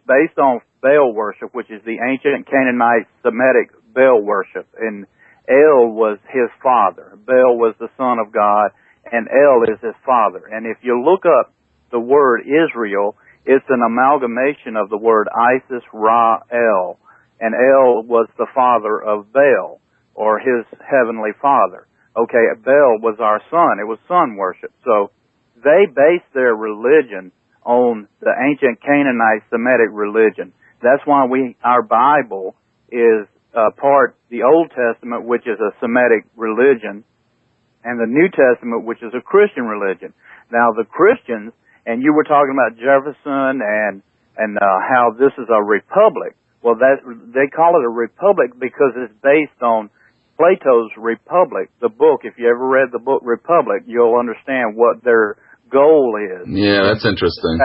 based on Baal worship, which is the ancient Canaanite Semitic Baal worship. And El was his father. Baal was the son of God, and El is his father. And if you look up the word Israel, it's an amalgamation of the word Isis, Ra, El. And El was the father of Baal, or his heavenly father. Okay, Baal was our son. It was son worship. So they based their religion on the ancient Canaanite Semitic religion. That's why our Bible is the Old Testament, which is a Semitic religion, and the New Testament, which is a Christian religion. Now, the Christians, and you were talking about Jefferson and how this is a republic. Well, they call it a republic because it's based on Plato's Republic, the book. If you ever read the book Republic, you'll understand what their goal is. Yeah, that's interesting.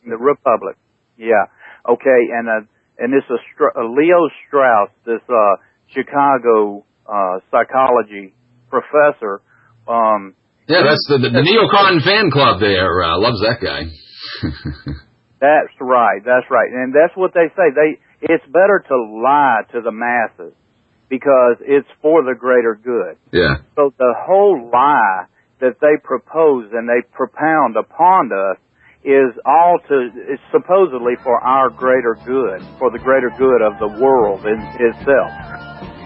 The Republic. Yeah. Okay, and this is Leo Strauss, this Chicago psychology professor. That's the neocon fan club there. Loves that guy. That's right. And that's what they say. It's better to lie to the masses because it's for the greater good. Yeah. So the whole lie that they propose and they propound upon us is supposedly for our greater good, for the greater good of the world itself.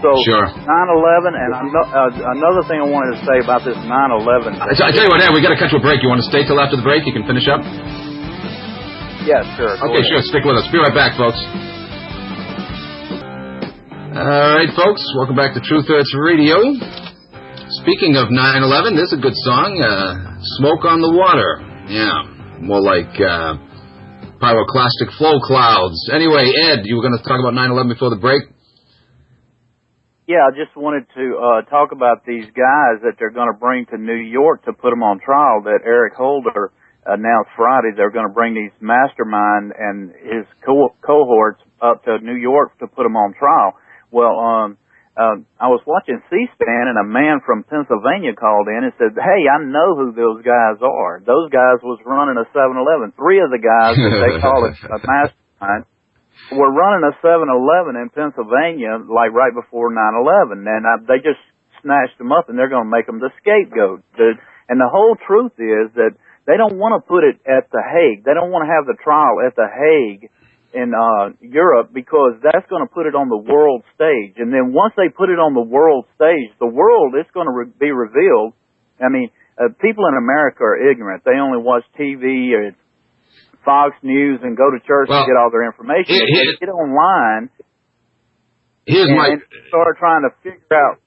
So sure. 9/11, and another thing I wanted to say about this 9/11. I tell you what, we got to cut to a break. You want to stay till after the break? You can finish up? Yeah, sure. Okay, sure. Stick with us. Be right back, folks. All right, folks. Welcome back to Truth Hurts Radio. Speaking of 9/11, this is a good song. Smoke on the Water. Yeah. More like pyroclastic flow clouds. Anyway, Ed, you were going to talk about 9/11 before the break? Yeah, I just wanted to talk about these guys that they're going to bring to New York to put them on trial, that Eric Holder announced Friday they're going to bring these mastermind and his cohorts up to New York to put them on trial. Well, I was watching C-SPAN, and a man from Pennsylvania called in and said, hey, I know who those guys are. Those guys was running a 7-Eleven. 3 of the guys that they call it a mastermind were running a 7-Eleven in Pennsylvania, like right before 9/11, and they just snatched them up, and they're going to make them the scapegoat. And the whole truth is that they don't want to put it at The Hague. They don't want to have the trial at The Hague in Europe, because that's going to put it on the world stage. And then once they put it on the world stage, the world is going to be revealed. I mean, people in America are ignorant. They only watch TV or Fox News and go to church to get all their information. They get online and start trying to figure out.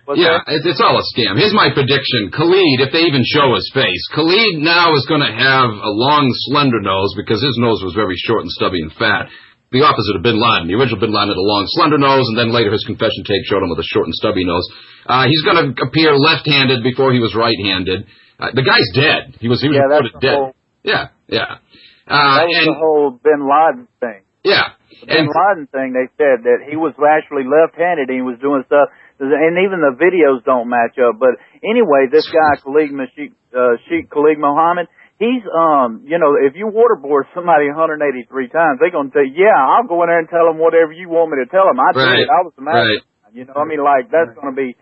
It's all a scam. Here's my prediction. Khalid, if they even show his face, Khalid now is going to have a long, slender nose, because his nose was very short and stubby and fat. The opposite of Bin Laden. The original Bin Laden had a long, slender nose, and then later his confession tape showed him with a short and stubby nose. He's going to appear left-handed before he was right-handed. The guy's dead. He was reported dead. That was the whole Bin Laden thing. Yeah. The Bin Laden thing, they said that he was actually left-handed and he was doing stuff, and even the videos don't match up. But anyway, this guy, Sheikh Khalid Mohammed, he's, if you waterboard somebody 183 times, they're going to say, yeah, I'll go in there and tell them whatever you want me to tell them. I did it. I was the master. Right. That's going to be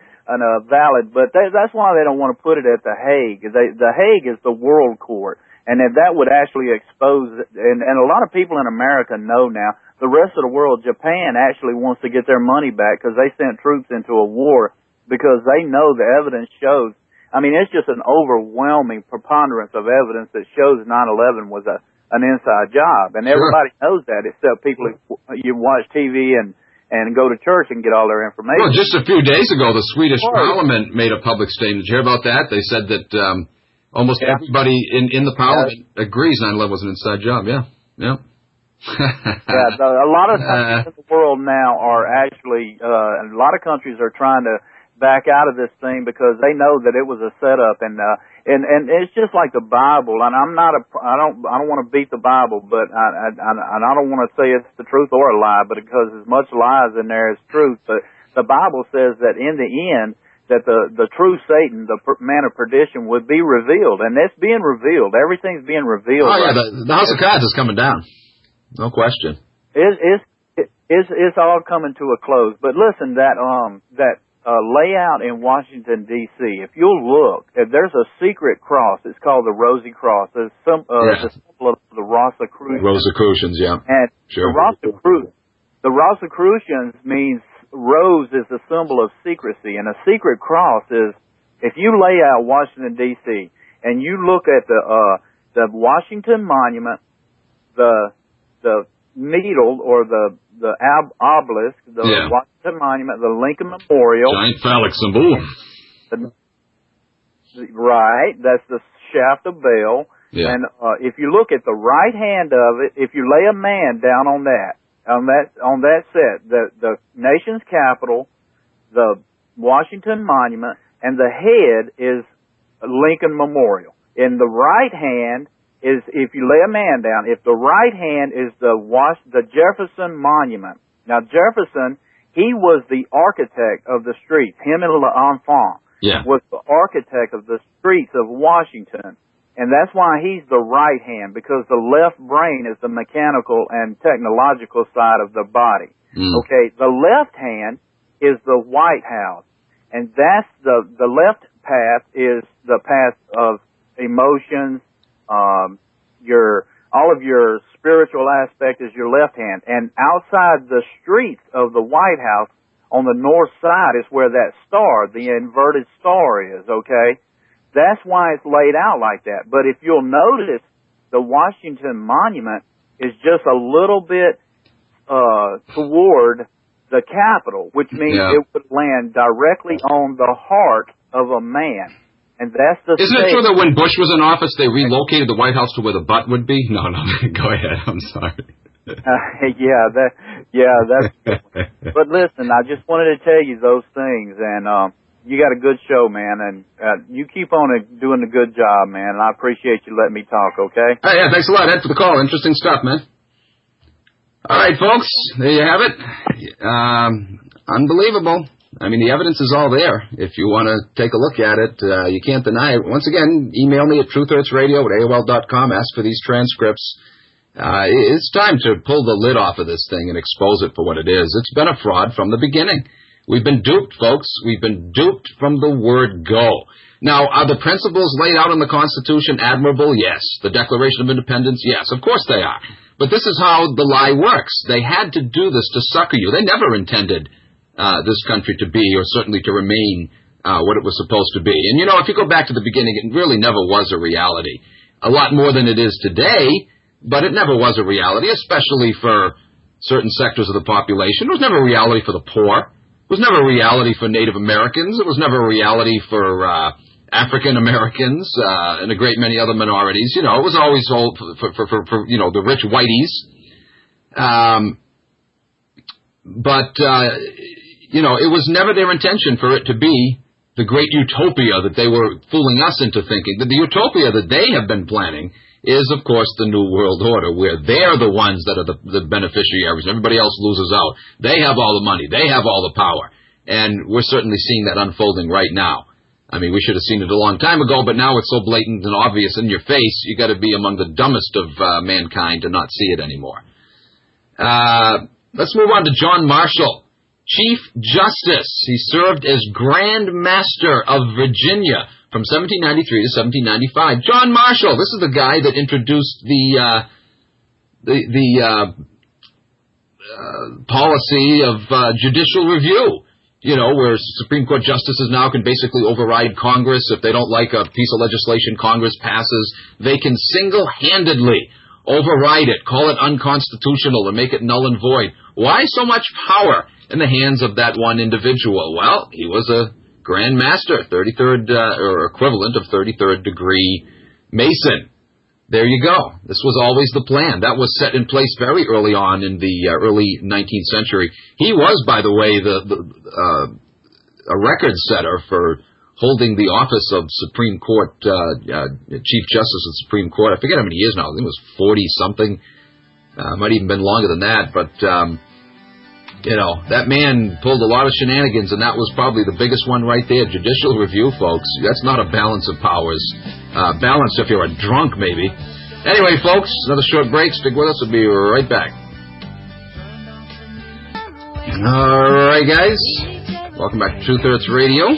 valid. But that's why they don't want to put it at The Hague. The Hague is the world court. And that would actually expose, and a lot of people in America know now, the rest of the world, Japan actually wants to get their money back because they sent troops into a war because they know the evidence shows. I mean, it's just an overwhelming preponderance of evidence that shows 9/11 was an inside job. And everybody knows that, except people you watch TV and go to church and get all their information. Well, just a few days ago, the Swedish Parliament made a public statement. Did you hear about that? They said that almost everybody in the Parliament agrees 9/11 was an inside job. Yeah. A lot of countries in the world now are actually, a lot of countries are trying to back out of this thing because they know that it was a setup, and it's just like the Bible. And I don't want to beat the Bible, but I don't want to say it's the truth or a lie, but because as much lies in there as truth. But the Bible says that in the end, that the true Satan, the man of perdition, would be revealed, and it's being revealed. Everything's being revealed. Oh yeah, the House of Cards is coming down. No question. It's all coming to a close. But listen, that layout in Washington D.C. If you'll look, there's a secret cross. It's called the Rosy Cross. It's the symbol of the Rosicrucians. Rosicrucians, yeah. And sure. The Rosicrucians means rose is the symbol of secrecy, and a secret cross is if you lay out Washington D.C. and you look at the Washington Monument, the needle or the obelisk, the Washington Monument, the Lincoln Memorial. Giant phallic symbol. Right, that's the shaft of Baal. Yeah. And if you look at the right hand of it, if you lay a man down on that set, the nation's capital, the Washington Monument, and the head is Lincoln Memorial. In the right hand is, if you lay a man down, if the right hand is the Jefferson Monument. Now Jefferson, he was the architect of the streets. Him and L'Enfant was the architect of the streets of Washington. And that's why he's the right hand, because the left brain is the mechanical and technological side of the body. Okay, the left hand is the White House, and that's the left path is the path of emotions. All of your spiritual aspect is your left hand, and outside the streets of the White House on the north side is where that star, the inverted star, is. Okay, that's why it's laid out like that. But if you'll notice, the Washington Monument is just a little bit toward the Capitol, which means it would land directly on the heart of a man. And that's the Isn't it true that when Bush was in office, they relocated the White House to where the butt would be? No, go ahead. I'm sorry. That's. But listen, I just wanted to tell you those things, and you got a good show, man, and you keep on doing a good job, man. And I appreciate you letting me talk. Okay? Yeah, thanks a lot, Ed, for the call. Interesting stuff, man. All right, folks, there you have it. Unbelievable. I mean, the evidence is all there. If you want to take a look at it, you can't deny it. Once again, email me at truthhurtsradio@AOL.com. Ask for these transcripts. It's time to pull the lid off of this thing and expose it for what it is. It's been a fraud from the beginning. We've been duped, folks. We've been duped from the word go. Now, are the principles laid out in the Constitution admirable? Yes. The Declaration of Independence? Yes, of course they are. But this is how the lie works. They had to do this to sucker you. They never intended this country to be, or certainly to remain, what it was supposed to be. And, if you go back to the beginning, it really never was a reality. A lot more than it is today, but it never was a reality, especially for certain sectors of the population. It was never a reality for the poor. It was never a reality for Native Americans. It was never a reality for African Americans and a great many other minorities. It was always all for the rich whiteys. But it was never their intention for it to be the great utopia that they were fooling us into thinking. That the utopia that they have been planning is, of course, the New World Order, where they're the ones that are the beneficiaries. Everybody else loses out. They have all the money. They have all the power. And we're certainly seeing that unfolding right now. I mean, we should have seen it a long time ago, but now it's so blatant and obvious in your face, you got to be among the dumbest of mankind to not see it anymore. Let's move on to John Marshall, Chief Justice. He served as Grand Master of Virginia from 1793 to 1795. John Marshall, this is the guy that introduced the policy of judicial review. Where Supreme Court justices now can basically override Congress. If they don't like a piece of legislation Congress passes, they can single-handedly override it, call it unconstitutional, and make it null and void. Why so much power in the hands of that one individual? Well, he was a Grand Master, 33rd, or equivalent of 33rd degree Mason. There you go. This was always the plan. That was set in place very early on in the early 19th century. He was, by the way, a record setter for holding the office of Supreme Court, Chief Justice of the Supreme Court. I forget how many years now. I think it was 40-something. Might even been longer than that. But, that man pulled a lot of shenanigans, and that was probably the biggest one right there. Judicial review, folks. That's not a balance of powers. Balance if you're a drunk, maybe. Anyway, folks, another short break. Stick with us. We'll be right back. All right, guys. Welcome back to Truth Hurts Radio.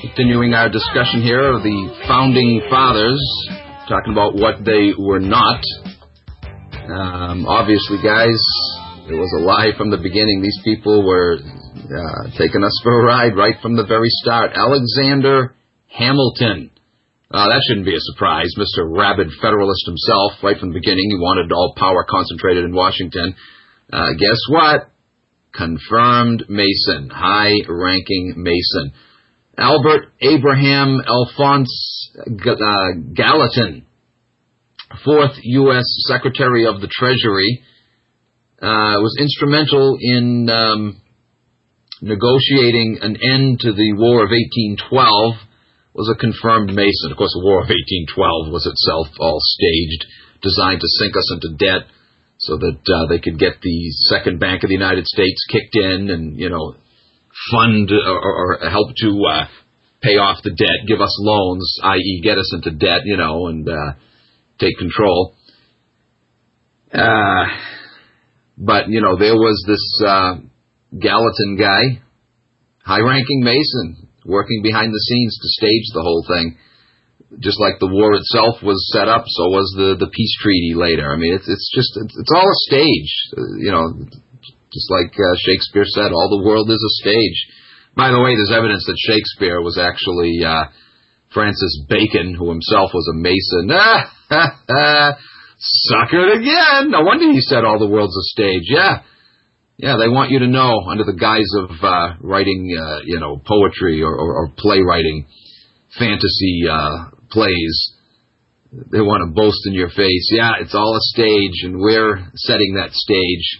Continuing our discussion here of the Founding Fathers, talking about what they were not. Obviously, guys, it was a lie from the beginning. These people were taking us for a ride right from the very start. Alexander Hamilton. That shouldn't be a surprise. Mr. Rabid Federalist himself, right from the beginning, he wanted all power concentrated in Washington. Guess what? Confirmed Mason, high-ranking Mason. Albert Abraham Alphonse Gallatin, 4th U.S. Secretary of the Treasury, was instrumental in negotiating an end to the War of 1812, was a confirmed Mason. Of course, the War of 1812 was itself all staged, designed to sink us into debt so that they could get the Second Bank of the United States kicked in and, fund or help to pay off the debt, give us loans, i.e. get us into debt, and take control. But, there was this Gallatin guy, high-ranking Mason, working behind the scenes to stage the whole thing. Just like the war itself was set up, so was the peace treaty later. I mean, it's all a stage. Just like Shakespeare said, all the world is a stage. By the way, there's evidence that Shakespeare was actually Francis Bacon, who himself was a Mason. Suckered again. No wonder he said all the world's a stage. Yeah, they want you to know under the guise of writing, poetry or playwriting, fantasy plays. They want to boast in your face. Yeah, it's all a stage, and we're setting that stage.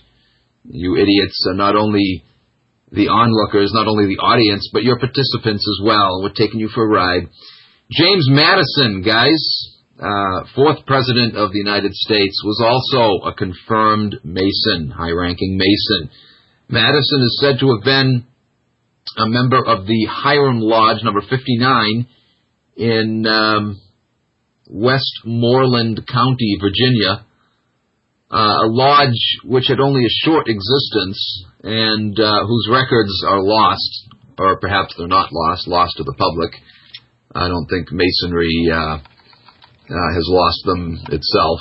You idiots are not only the onlookers, not only the audience, but your participants as well. We're taking you for a ride. James Madison, guys, fourth president of the United States, was also a confirmed Mason, high-ranking Mason. Madison is said to have been a member of the Hiram Lodge, number 59, in Westmoreland County, Virginia, a lodge which had only a short existence and whose records are lost, or perhaps they're not lost to the public. I don't think Masonry has lost them itself.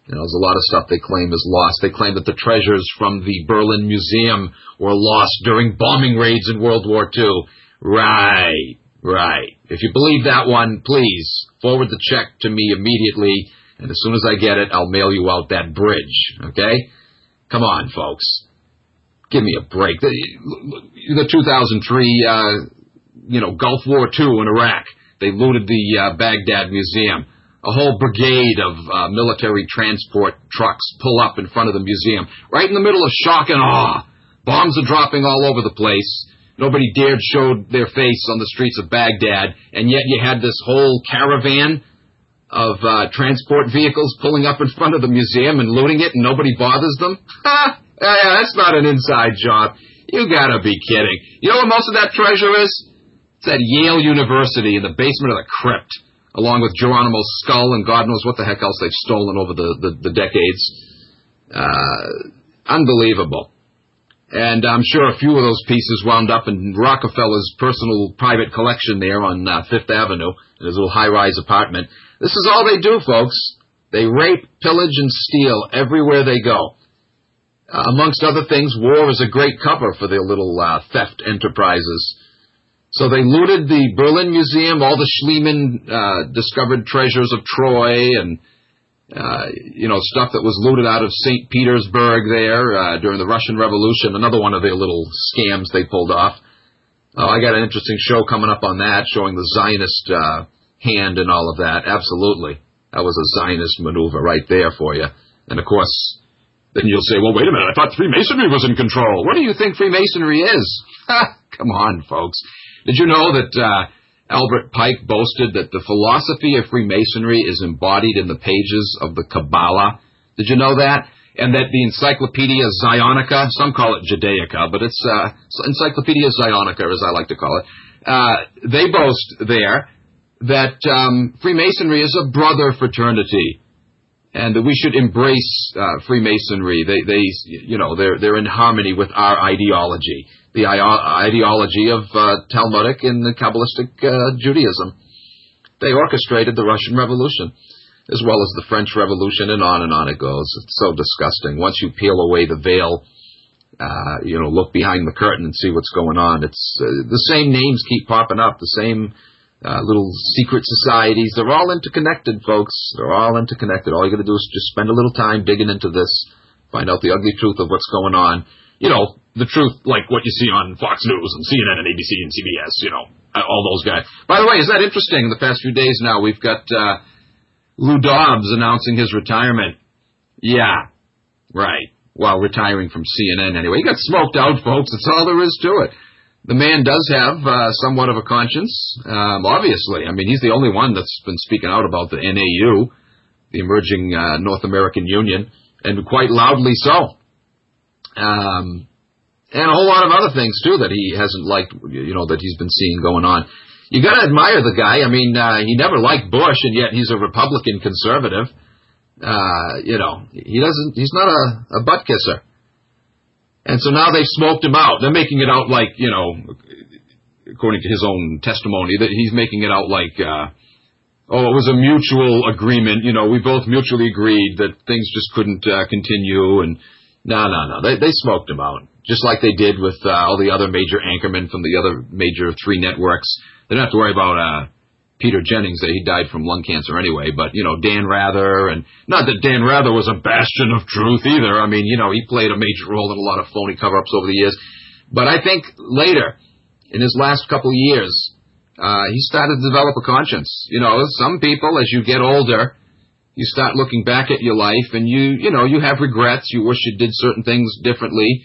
There's a lot of stuff they claim is lost. They claim that the treasures from the Berlin Museum were lost during bombing raids in World War II. Right. If you believe that one, please forward the check to me immediately, and as soon as I get it, I'll mail you out that bridge, okay? Come on, folks. Give me a break. The 2003, Gulf War II in Iraq, they looted the Baghdad Museum. A whole brigade of military transport trucks pull up in front of the museum, right in the middle of shock and awe. Bombs are dropping all over the place. Nobody dared show their face on the streets of Baghdad, and yet you had this whole caravan of transport vehicles pulling up in front of the museum and looting it, and nobody bothers them? Ha! Yeah, that's not an inside job. You gotta be kidding. You know where most of that treasure is? It's at Yale University in the basement of the crypt, along with Geronimo's skull and God knows what the heck else they've stolen over the decades. Unbelievable. And I'm sure a few of those pieces wound up in Rockefeller's personal private collection there on Fifth Avenue, in his little high-rise apartment. This is all they do, folks. They rape, pillage, and steal everywhere they go. Amongst other things, war is a great cover for their little theft enterprises. So they looted the Berlin Museum, all the Schliemann discovered treasures of Troy, and stuff that was looted out of St. Petersburg there during the Russian Revolution, another one of their little scams they pulled off. I got an interesting show coming up on that, showing the Zionist hand and all of that. Absolutely. That was a Zionist maneuver right there for you. And, of course, then you'll say, well, wait a minute, I thought Freemasonry was in control. What do you think Freemasonry is? Come on, folks. Did you know that Albert Pike boasted that the philosophy of Freemasonry is embodied in the pages of the Kabbalah? Did you know that? And that the Encyclopedia Zionica, some call it Judaica, but it's Encyclopedia Zionica, as I like to call it, they boast there that Freemasonry is a brother fraternity, and that we should embrace Freemasonry. They're in harmony with our ideology, the ideology of Talmudic and the Kabbalistic Judaism. They orchestrated the Russian Revolution, as well as the French Revolution, and on it goes. It's so disgusting. Once you peel away the veil, look behind the curtain and see what's going on. It's the same names keep popping up, the same little secret societies. They're all interconnected, folks. They're all interconnected. All you got to do is just spend a little time digging into this, find out the ugly truth of what's going on. The truth like what you see on Fox News and CNN and ABC and CBS, all those guys. By the way, is that interesting? In the past few days now, we've got Lou Dobbs announcing his retirement. Yeah, right. Well, retiring from CNN anyway. He got smoked out, folks. That's all there is to it. The man does have somewhat of a conscience, obviously. I mean, he's the only one that's been speaking out about the NAU, the emerging North American Union, and quite loudly so. And a whole lot of other things, too, that he hasn't liked, that he's been seeing going on. you got to admire the guy. I mean, he never liked Bush, and yet he's a Republican conservative. He's not a butt kisser. And so now they've smoked him out. They're making it out like, according to his own testimony, that he's making it out like, it was a mutual agreement. We both mutually agreed that things just couldn't continue. And no. They smoked him out, just like they did with all the other major anchormen from the other major 3 networks. They don't have to worry about Peter Jennings. He died from lung cancer anyway. But, Dan Rather, and not that Dan Rather was a bastion of truth either. I mean, he played a major role in a lot of phony cover-ups over the years. But I think later, in his last couple of years, he started to develop a conscience. Some people, as you get older, you start looking back at your life and you have regrets. You wish you did certain things differently.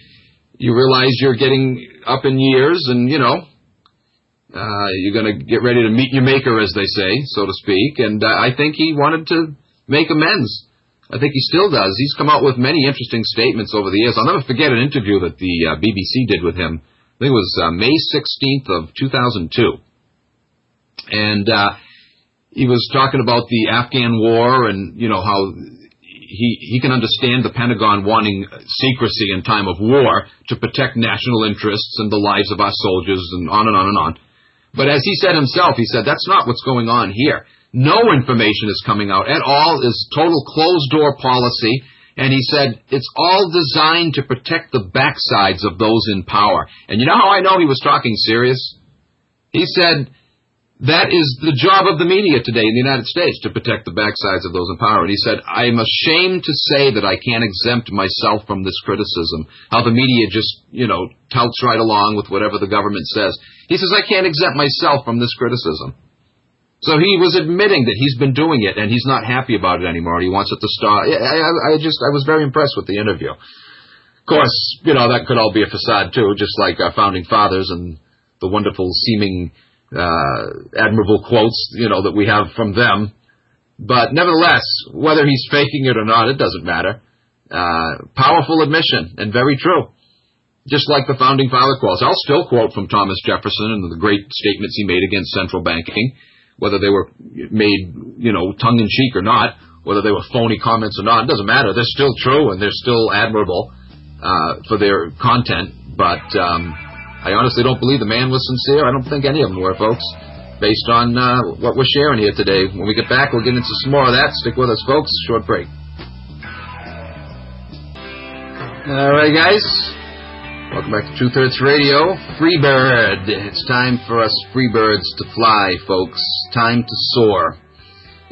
You realize you're getting up in years and, you're going to get ready to meet your maker, as they say, so to speak. And I think he wanted to make amends. I think he still does. He's come out with many interesting statements over the years. I'll never forget an interview that the BBC did with him. I think it was May 16th of 2002. And he was talking about the Afghan war and, how he can understand the Pentagon wanting secrecy in time of war to protect national interests and the lives of our soldiers and on and on and on. But as he said himself, he said, that's not what's going on here. No information is coming out at all. It's total closed-door policy. And he said, it's all designed to protect the backsides of those in power. And you know how I know he was talking serious? He said, that is the job of the media today in the United States, to protect the backsides of those in power. And he said, I'm ashamed to say that I can't exempt myself from this criticism. How the media just, touts right along with whatever the government says. He says, I can't exempt myself from this criticism. So he was admitting that he's been doing it and he's not happy about it anymore. And he wants it to stop. I was very impressed with the interview. Of course, that could all be a facade too, just like our founding fathers and the wonderful seeming admirable quotes, that we have from them. But nevertheless, whether he's faking it or not, it doesn't matter. Powerful admission, and very true. Just like the founding father quotes. I'll still quote from Thomas Jefferson and the great statements he made against central banking, whether they were made, tongue-in-cheek or not, whether they were phony comments or not. It doesn't matter. They're still true, and they're still admirable for their content. But I honestly don't believe the man was sincere. I don't think any of them were, folks, based on what we're sharing here today. When we get back, we'll get into some more of that. Stick with us, folks. Short break. All right, guys. Welcome back to Truth Hurts Radio. Freebird. It's time for us freebirds to fly, folks. Time to soar.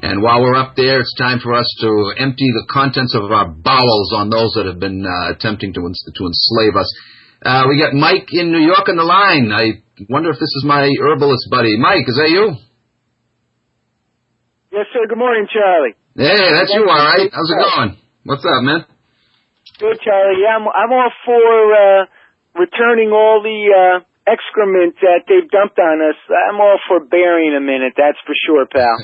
And while we're up there, it's time for us to empty the contents of our bowels on those that have been attempting to enslave us. We got Mike in New York on the line. I wonder if this is my herbalist buddy. Mike, is that you? Yes, sir. Good morning, Charlie. Hey, that's you, all right. How's it going? What's up, man? Good, Charlie. Yeah, I'm all for returning all the excrement that they've dumped on us. I'm all for burying them in it, that's for sure, pal.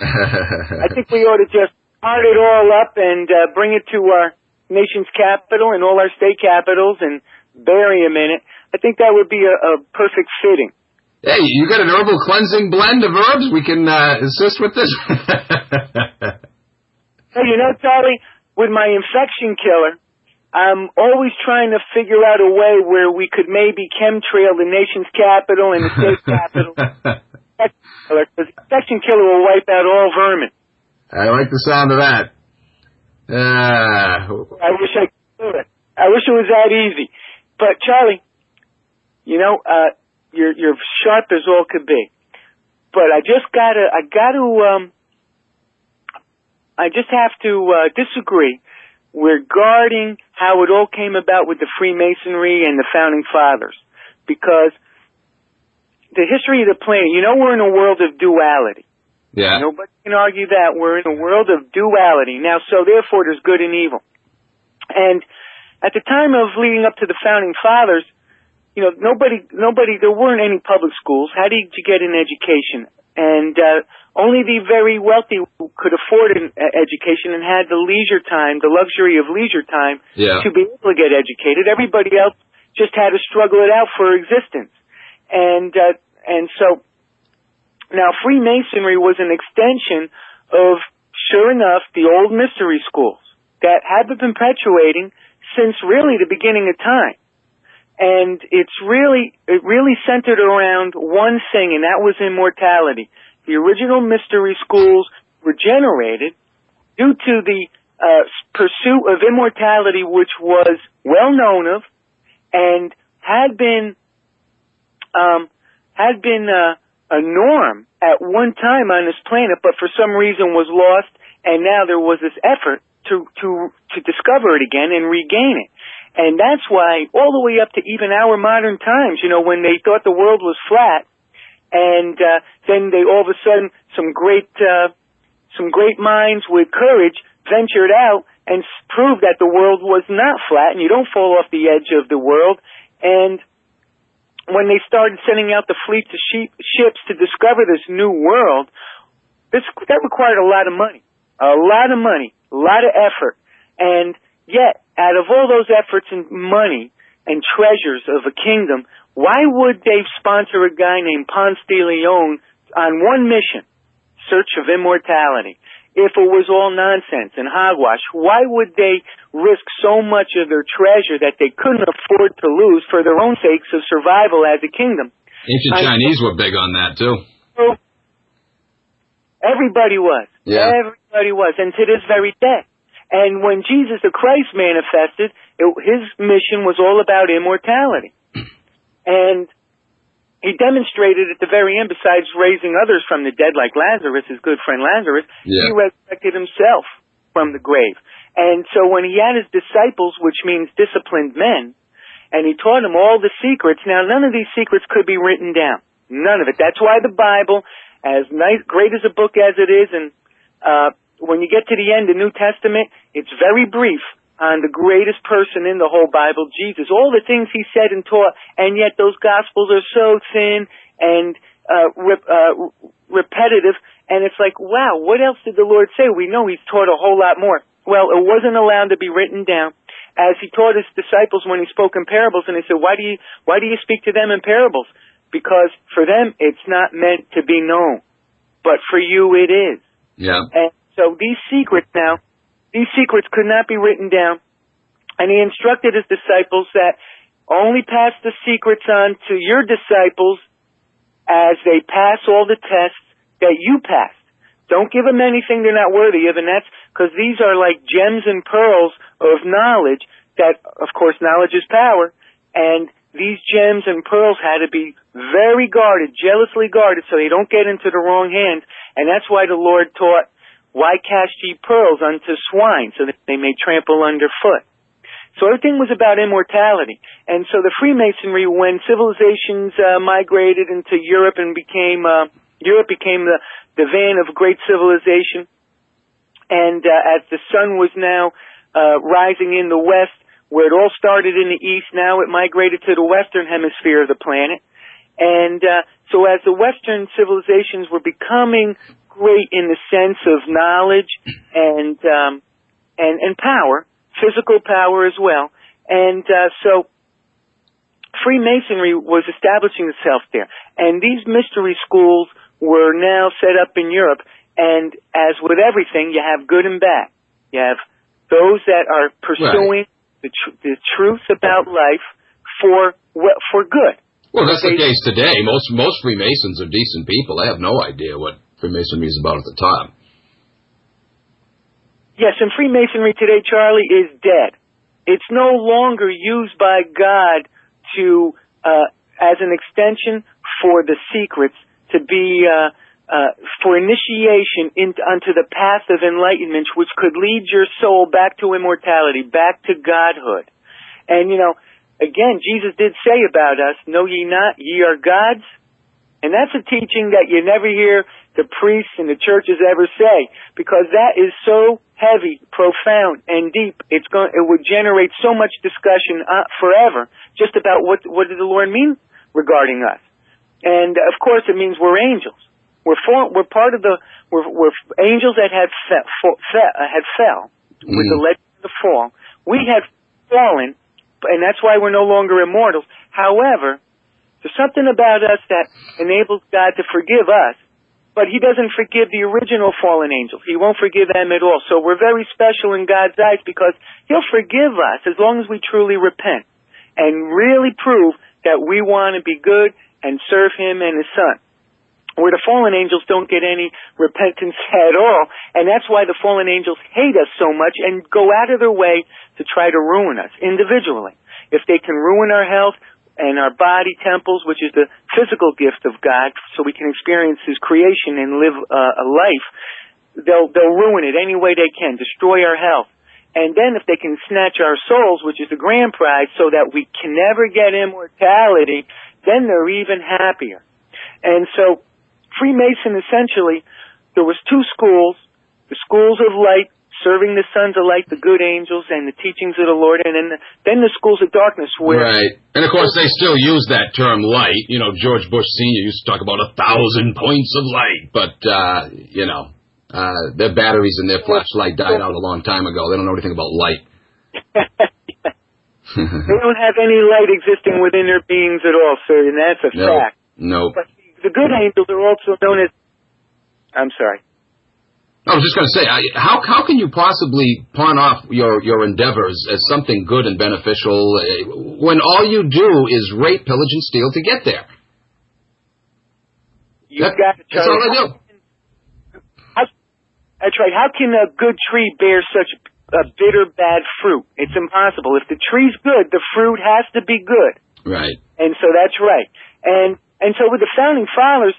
I think we ought to just part it all up and bring it to our nation's capital and all our state capitals and bury them in it. I think that would be a perfect fitting. Hey, you got an herbal cleansing blend of herbs? We can assist with this. Hey, Charlie, with my infection killer, I'm always trying to figure out a way where we could maybe chemtrail the nation's capital and the state capital. Because infection killer will wipe out all vermin. I like the sound of that. I wish I could do it. I wish it was that easy. But Charlie, you're sharp as all could be. But I just have to disagree regarding how it all came about with the Freemasonry and the Founding Fathers. Because the history of the planet, we're in a world of duality. Yeah. Nobody can argue that. We're in a world of duality. Now, so therefore, there's good and evil. And at the time of leading up to the Founding Fathers, nobody, there weren't any public schools. How did you get an education? And only the very wealthy could afford an education and had the leisure time, the luxury of leisure time to be able to get educated. Everybody else just had to struggle it out for existence. And so Now, Freemasonry was an extension of, sure enough, the old mystery schools that had been perpetuating since really the beginning of time. And it really centered around one thing, and that was immortality. The original mystery schools were generated due to the pursuit of immortality, which was well known of and had been a norm at one time on this planet, but for some reason was lost, and now there was this effort to discover it again and regain it. And that's why, all the way up to even our modern times, when they thought the world was flat, and then they all of a sudden some great minds with courage ventured out and proved that the world was not flat, and you don't fall off the edge of the world. And when they started sending out the fleets of ships to discover this new world, that required a lot of money, a lot of effort. And yet, out of all those efforts and money and treasures of a kingdom, why would they sponsor a guy named Ponce de Leon on one mission, search of immortality? If it was all nonsense and hogwash, why would they risk so much of their treasure that they couldn't afford to lose for their own sakes of survival as a kingdom? Ancient Chinese were big on that, too. Everybody was. Yeah. Everybody was. And to this very day. And when Jesus the Christ manifested, his mission was all about immortality. And he demonstrated at the very end, besides raising others from the dead like Lazarus, his good friend Lazarus, he resurrected himself from the grave. And so when he had his disciples, which means disciplined men, and he taught them all the secrets, now none of these secrets could be written down. None of it. That's why the Bible, as great as a book as it is, and when you get to the end, the New Testament, it's very brief on the greatest person in the whole Bible, Jesus. All the things he said and taught, and yet those Gospels are so thin and repetitive, and it's like, wow, what else did the Lord say? We know he's taught a whole lot more. Well, it wasn't allowed to be written down, as he taught his disciples when he spoke in parables, and they said, why do you speak to them in parables? Because for them, it's not meant to be known, but for you it is. Yeah. And so these secrets could not be written down, and he instructed his disciples that only pass the secrets on to your disciples as they pass all the tests that you passed. Don't give them anything they're not worthy of, and that's because these are like gems and pearls of knowledge that, of course, knowledge is power, and these gems and pearls had to be very guarded, jealously guarded, so they don't get into the wrong hands, and that's why the Lord taught, why cast ye pearls unto swine, so that they may trample underfoot? So everything was about immortality. And so the Freemasonry, when civilizations migrated into Europe and became the van of great civilization, and as the sun was now rising in the west, where it all started in the east, now it migrated to the western hemisphere of the planet. And so as the western civilizations were becoming great in the sense of knowledge and power, physical power as well. And so Freemasonry was establishing itself there. And these mystery schools were now set up in Europe. And as with everything, you have good and bad. You have those that are pursuing the truth about life for good. Well, that's the case today. Most Freemasons are decent people. They have no idea what Freemasonry is about at the top. Yes, and Freemasonry today, Charlie, is dead. It's no longer used by God to as an extension for the secrets, to be for initiation onto the path of enlightenment, which could lead your soul back to immortality, back to godhood. And, again, Jesus did say about us, know ye not, ye are gods. And that's a teaching that you never hear the priests and the churches ever say, because that is so heavy, profound, and deep. It would generate so much discussion forever just about what did the Lord mean regarding us. And of course, it means we're angels. We're part of we're angels that had fell with the legend of the fall. We had fallen, and that's why we're no longer immortals. However, there's something about us that enables God to forgive us but he doesn't forgive the original fallen angels. He won't forgive them at all. So we're very special in God's eyes because he'll forgive us as long as we truly repent and really prove that we want to be good and serve him and his son. Where the fallen angels don't get any repentance at all, and that's why the fallen angels hate us so much and go out of their way to try to ruin us individually. If they can ruin our health and our body temples, which is the physical gift of God, so we can experience his creation and live a life, they'll ruin it any way they can, destroy our health. And then if they can snatch our souls, which is the grand prize, so that we can never get immortality, then they're even happier. And so Freemason, essentially, there was two schools, the schools of light, serving the sons of light, the good angels, and the teachings of the Lord, and then the schools of darkness. Where right. And, of course, they still use that term light. You know, George Bush Sr. used to talk about 1,000 points of light, but, their batteries and their flashlight died out a long time ago. They don't know anything about light. They don't have any light existing within their beings at all, sir, and that's a fact. No. But the good angels are also known as... I'm sorry. I was just going to say, how can you possibly pawn off your endeavors as something good and beneficial when all you do is rape, pillage, and steal to get there? That's all I do. That's right. How can a good tree bear such a bitter, bad fruit? It's impossible. If the tree's good, the fruit has to be good. Right. And so that's right. And so with the Founding Fathers,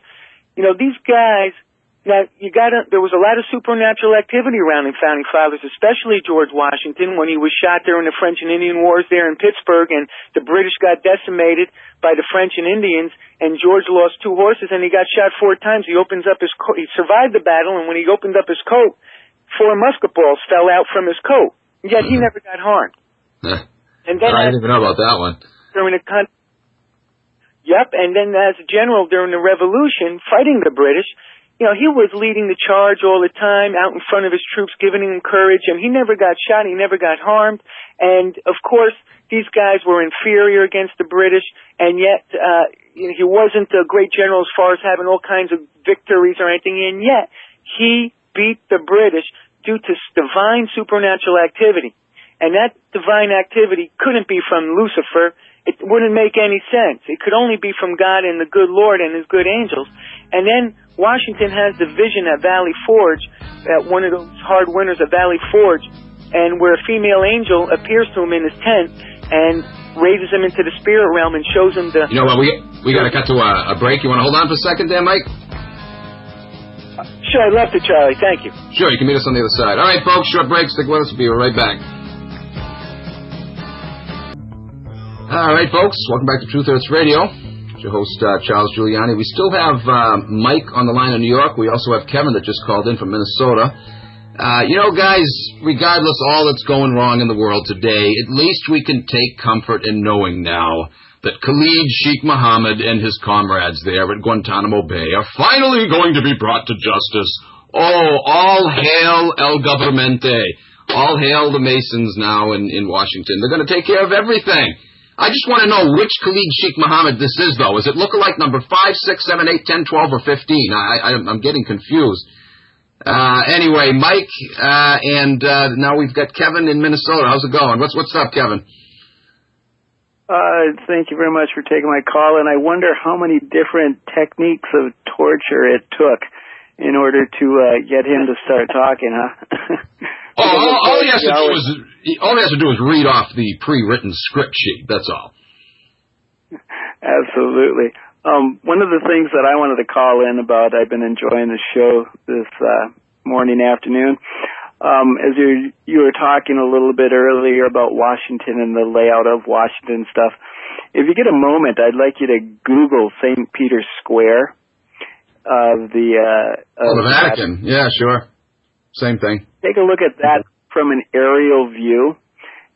these guys... Now, there was a lot of supernatural activity around the Founding Fathers, especially George Washington, when he was shot there in the French and Indian Wars there in Pittsburgh, and the British got decimated by the French and Indians, and George lost 2 horses, and he got shot 4 times. He survived the battle, and when he opened up his coat, 4 musket balls fell out from his coat, yet he never got harmed. And then I didn't even know about that one. And then as a general during the Revolution, fighting the British, he was leading the charge all the time, out in front of his troops, giving them courage, and he never got shot, he never got harmed. And, of course, these guys were inferior against the British, and yet he wasn't a great general as far as having all kinds of victories or anything, and yet he beat the British due to divine supernatural activity. And that divine activity couldn't be from Lucifer. It wouldn't make any sense. It could only be from God and the good Lord and his good angels. And then Washington has the vision at Valley Forge, at one of those hard winters at Valley Forge, and where a female angel appears to him in his tent and raises him into the spirit realm and shows him the... You know what, we got to cut to a break. You want to hold on for a second there, Mike? Sure, I'd love to, Charlie. Thank you. Sure, you can meet us on the other side. All right, folks, short break. Stick with us. We'll be right back. All right, folks, welcome back to Truth Hurts Radio. It's your host, Charles Giuliani. We still have Mike on the line in New York. We also have Kevin that just called in from Minnesota. Guys, regardless of all that's going wrong in the world today, at least we can take comfort in knowing now that Khalid Sheikh Mohammed and his comrades there at Guantanamo Bay are finally going to be brought to justice. Oh, all hail El Governmente. All hail the Masons now in Washington. They're going to take care of everything. I just want to know which Khalid Sheikh Mohammed this is, though. Is it lookalike number 5, 6, 7, 8, 10, 12, or 15? I'm getting confused. Anyway, Mike, and now we've got Kevin in Minnesota. How's it going? What's up, Kevin? Thank you very much for taking my call, and I wonder how many different techniques of torture it took in order to get him to start talking, huh? All he has to do is read off the pre-written script sheet. That's all. Absolutely. One of the things that I wanted to call in about, I've been enjoying the show this morning, afternoon. As you were talking a little bit earlier about Washington and the layout of Washington stuff, if you get a moment, I'd like you to Google St. Peter's Square of the Vatican. Yeah, sure. Same thing. Take a look at that from an aerial view,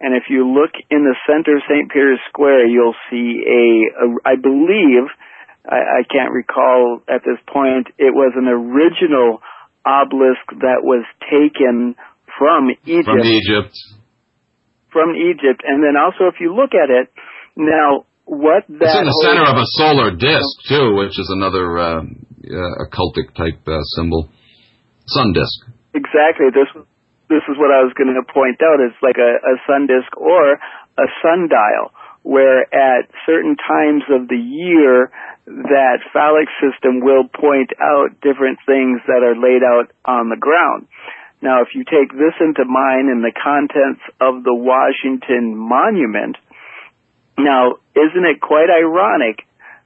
and if you look in the center of St. Peter's Square, you'll see I believe, I can't recall at this point, it was an original obelisk that was taken from Egypt. From Egypt. And then also, if you look at it, now, what that... It's in the center of a solar disk, too, which is another occultic type symbol. Sun disk. Exactly. This is what I was going to point out. It's like a sun disk or a sundial, where at certain times of the year, that phallic system will point out different things that are laid out on the ground. Now, if you take this into mind in the contents of the Washington Monument, now, isn't it quite ironic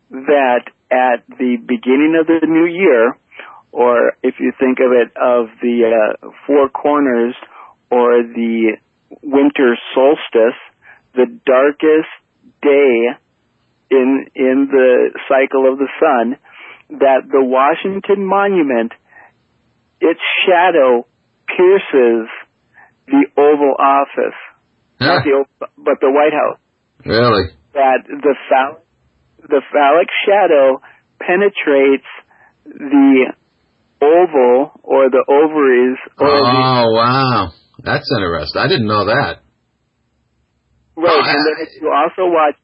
that at the beginning of the new year, or if you think of it of the four corners or the winter solstice, the darkest day in the cycle of the sun, that the Washington Monument, its shadow pierces the Oval Office, not the Oval, but the White House. Really? That the phallic shadow penetrates the oval or the ovaries. Wow. That's interesting. I didn't know that. Right, and then if you also watch...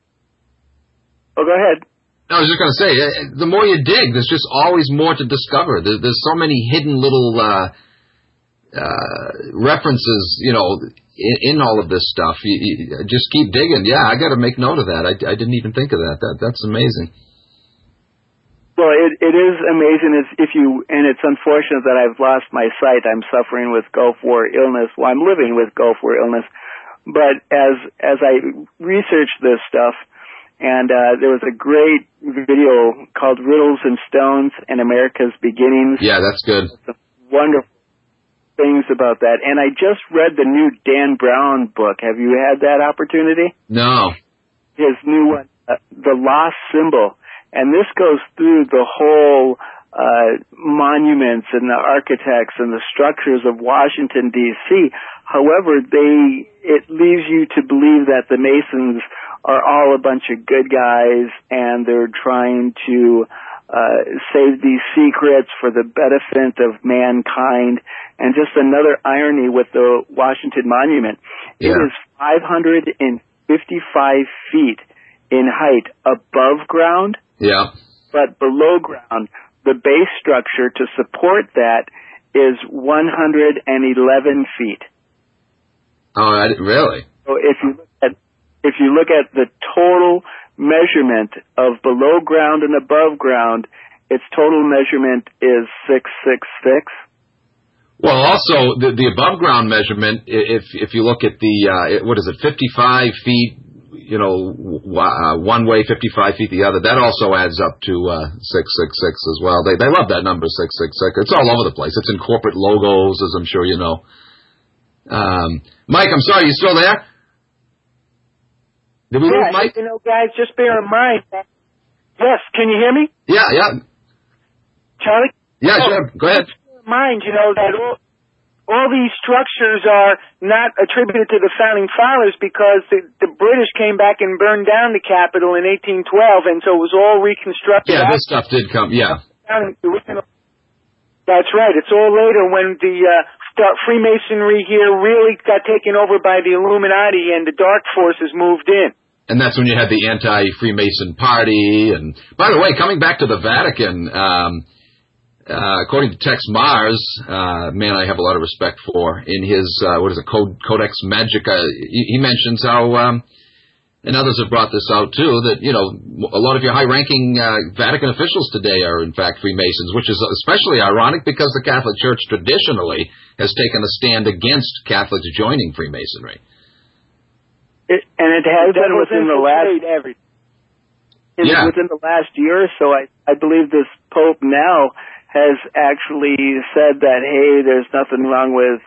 Oh, go ahead. I was just going to say, the more you dig, there's just always more to discover. There's so many hidden little references, in all of this stuff. You just keep digging. Yeah, I got to make note of that. I didn't even think of that. That's amazing. Well, it is amazing and it's unfortunate that I've lost my sight. I'm suffering with Gulf War illness. Well, I'm living with Gulf War illness. But as I researched this stuff, and there was a great video called Riddles and Stones and America's Beginnings. Yeah, that's good. Some wonderful things about that. And I just read the new Dan Brown book. Have you had that opportunity? No. His new one, The Lost Symbol. And this goes through the whole monuments and the architects and the structures of Washington, D.C. However, it leaves you to believe that the Masons are all a bunch of good guys and they're trying to save these secrets for the benefit of mankind. And just another irony with the Washington Monument. Yeah. It is 555 feet in height above ground. Yeah. But below ground, the base structure to support that is 111 feet. Oh, really? So if you look at the total measurement of below ground and above ground, its total measurement is 666. Well, also the above ground measurement, if you look at the 55 feet. One way, 55 feet the other. That also adds up to 666 as well. They love that number 666. It's all over the place. It's in corporate logos, as I'm sure you know. Mike, I'm sorry, you still there? Did we lose Mike? Guys, just bear in mind. Yes, can you hear me? Yeah. Charlie? Yeah, sure. Go ahead. Just bear in mind, that all these structures are not attributed to the founding fathers because the British came back and burned down the Capitol in 1812, and so it was all reconstructed. Yeah, this stuff did come, yeah. That's right. It's all later when the Freemasonry here really got taken over by the Illuminati and the dark forces moved in. And that's when you had the anti-Freemason party. And by the way, coming back to the Vatican, according to Tex Mars, man I have a lot of respect for, in his, Codex Magica, he mentions how, and others have brought this out too, that, a lot of your high-ranking Vatican officials today are in fact Freemasons, which is especially ironic because the Catholic Church traditionally has taken a stand against Catholics joining Freemasonry. It has been within the last... Within the last year or so, I believe this Pope now has actually said that, hey, there's nothing wrong with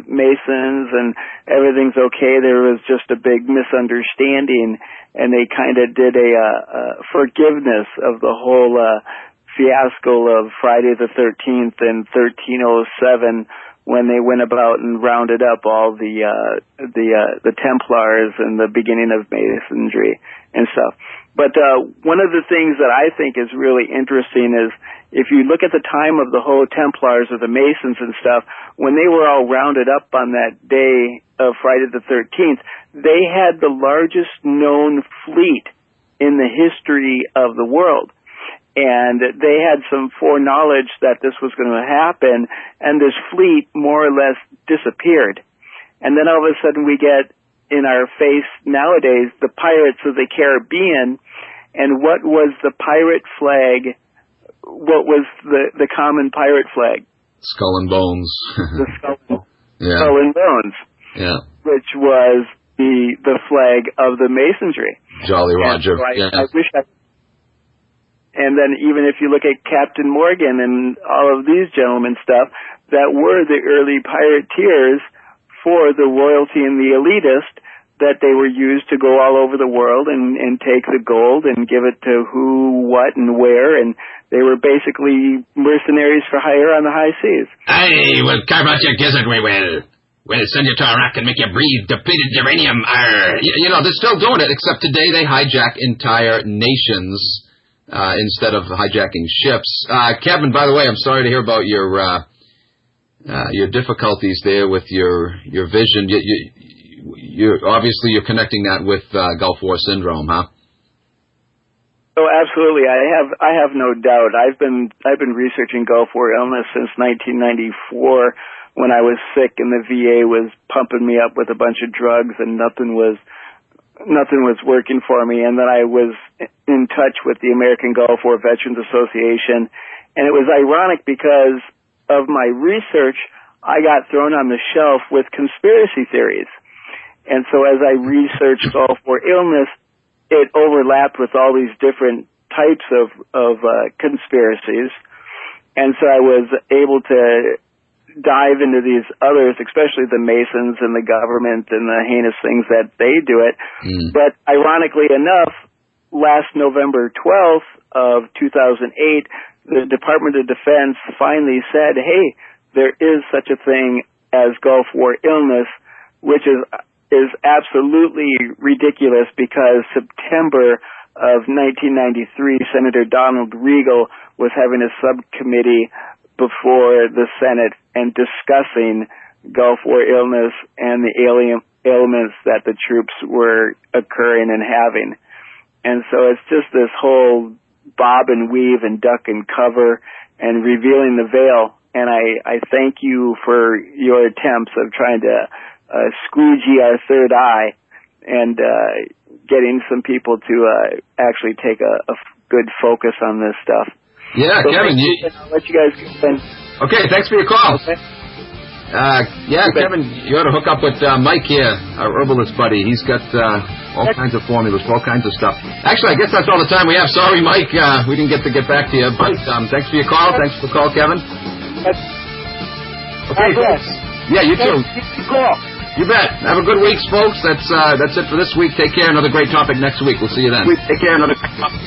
Masons and everything's okay. There was just a big misunderstanding, and they kind of did a forgiveness of the whole fiasco of Friday the 13th in 1307 when they went about and rounded up all the Templars and the beginning of Masonry and stuff. But one of the things that I think is really interesting is if you look at the time of the whole Templars or the Masons and stuff, when they were all rounded up on that day of Friday the 13th, they had the largest known fleet in the history of the world. And they had some foreknowledge that this was going to happen, and this fleet more or less disappeared. And then all of a sudden we get in our face nowadays the Pirates of the Caribbean, and what was the pirate flag? What was the common pirate flag? Skull and Bones. The skull, yeah. Skull and Bones. Yeah. Which was the flag of the Masonry. Jolly Roger. So I wish I... And then even if you look at Captain Morgan and all of these gentlemen stuff, that were the early pirateers for the royalty and the elitist, that they were used to go all over the world and take the gold and give it to who, what, and where, and they were basically mercenaries for hire on the high seas. Aye, we'll carve out your gizzard, we will. We'll send you to Iraq and make you breathe depleted uranium. You know, they're still doing it, except today they hijack entire nations instead of hijacking ships. Kevin, by the way, I'm sorry to hear about your difficulties there with your vision. You're obviously connecting that with Gulf War syndrome, huh? Oh, absolutely. I have no doubt. I've been researching Gulf War illness since 1994, when I was sick and the VA was pumping me up with a bunch of drugs and nothing was working for me. And then I was in touch with the American Gulf War Veterans Association, and it was ironic because of my research, I got thrown on the shelf with conspiracy theories. And so as I researched Gulf War illness, it overlapped with all these different types of conspiracies. And so I was able to dive into these others, especially the Masons and the government and the heinous things that they do it. But ironically enough, last November 12th of 2008, the Department of Defense finally said, hey, there is such a thing as Gulf War illness, which is absolutely ridiculous because September of 1993, Senator Donald Regal was having a subcommittee before the Senate and discussing Gulf War illness and the ailments that the troops were occurring and having. And so it's just this whole bob and weave and duck and cover and revealing the veil. And I thank you for your attempts of trying to squeegee our third eye and getting some people to actually take a good focus on this stuff. Yeah, so Kevin, I'll let you guys spend. Okay, thanks for your call. Okay. Kevin, you ought to hook up with Mike here, our herbalist buddy. He's got all kinds of formulas for all kinds of stuff. Actually, I guess that's all the time we have. Sorry, Mike, we didn't get to get back to you, but thanks for your call. Thanks for the call, Kevin. Okay, folks. Yeah, you too. Cool. You bet. Have a good week, folks. That's it for this week. Take care. Another great topic next week. We'll see you then. Take care. Another great topic.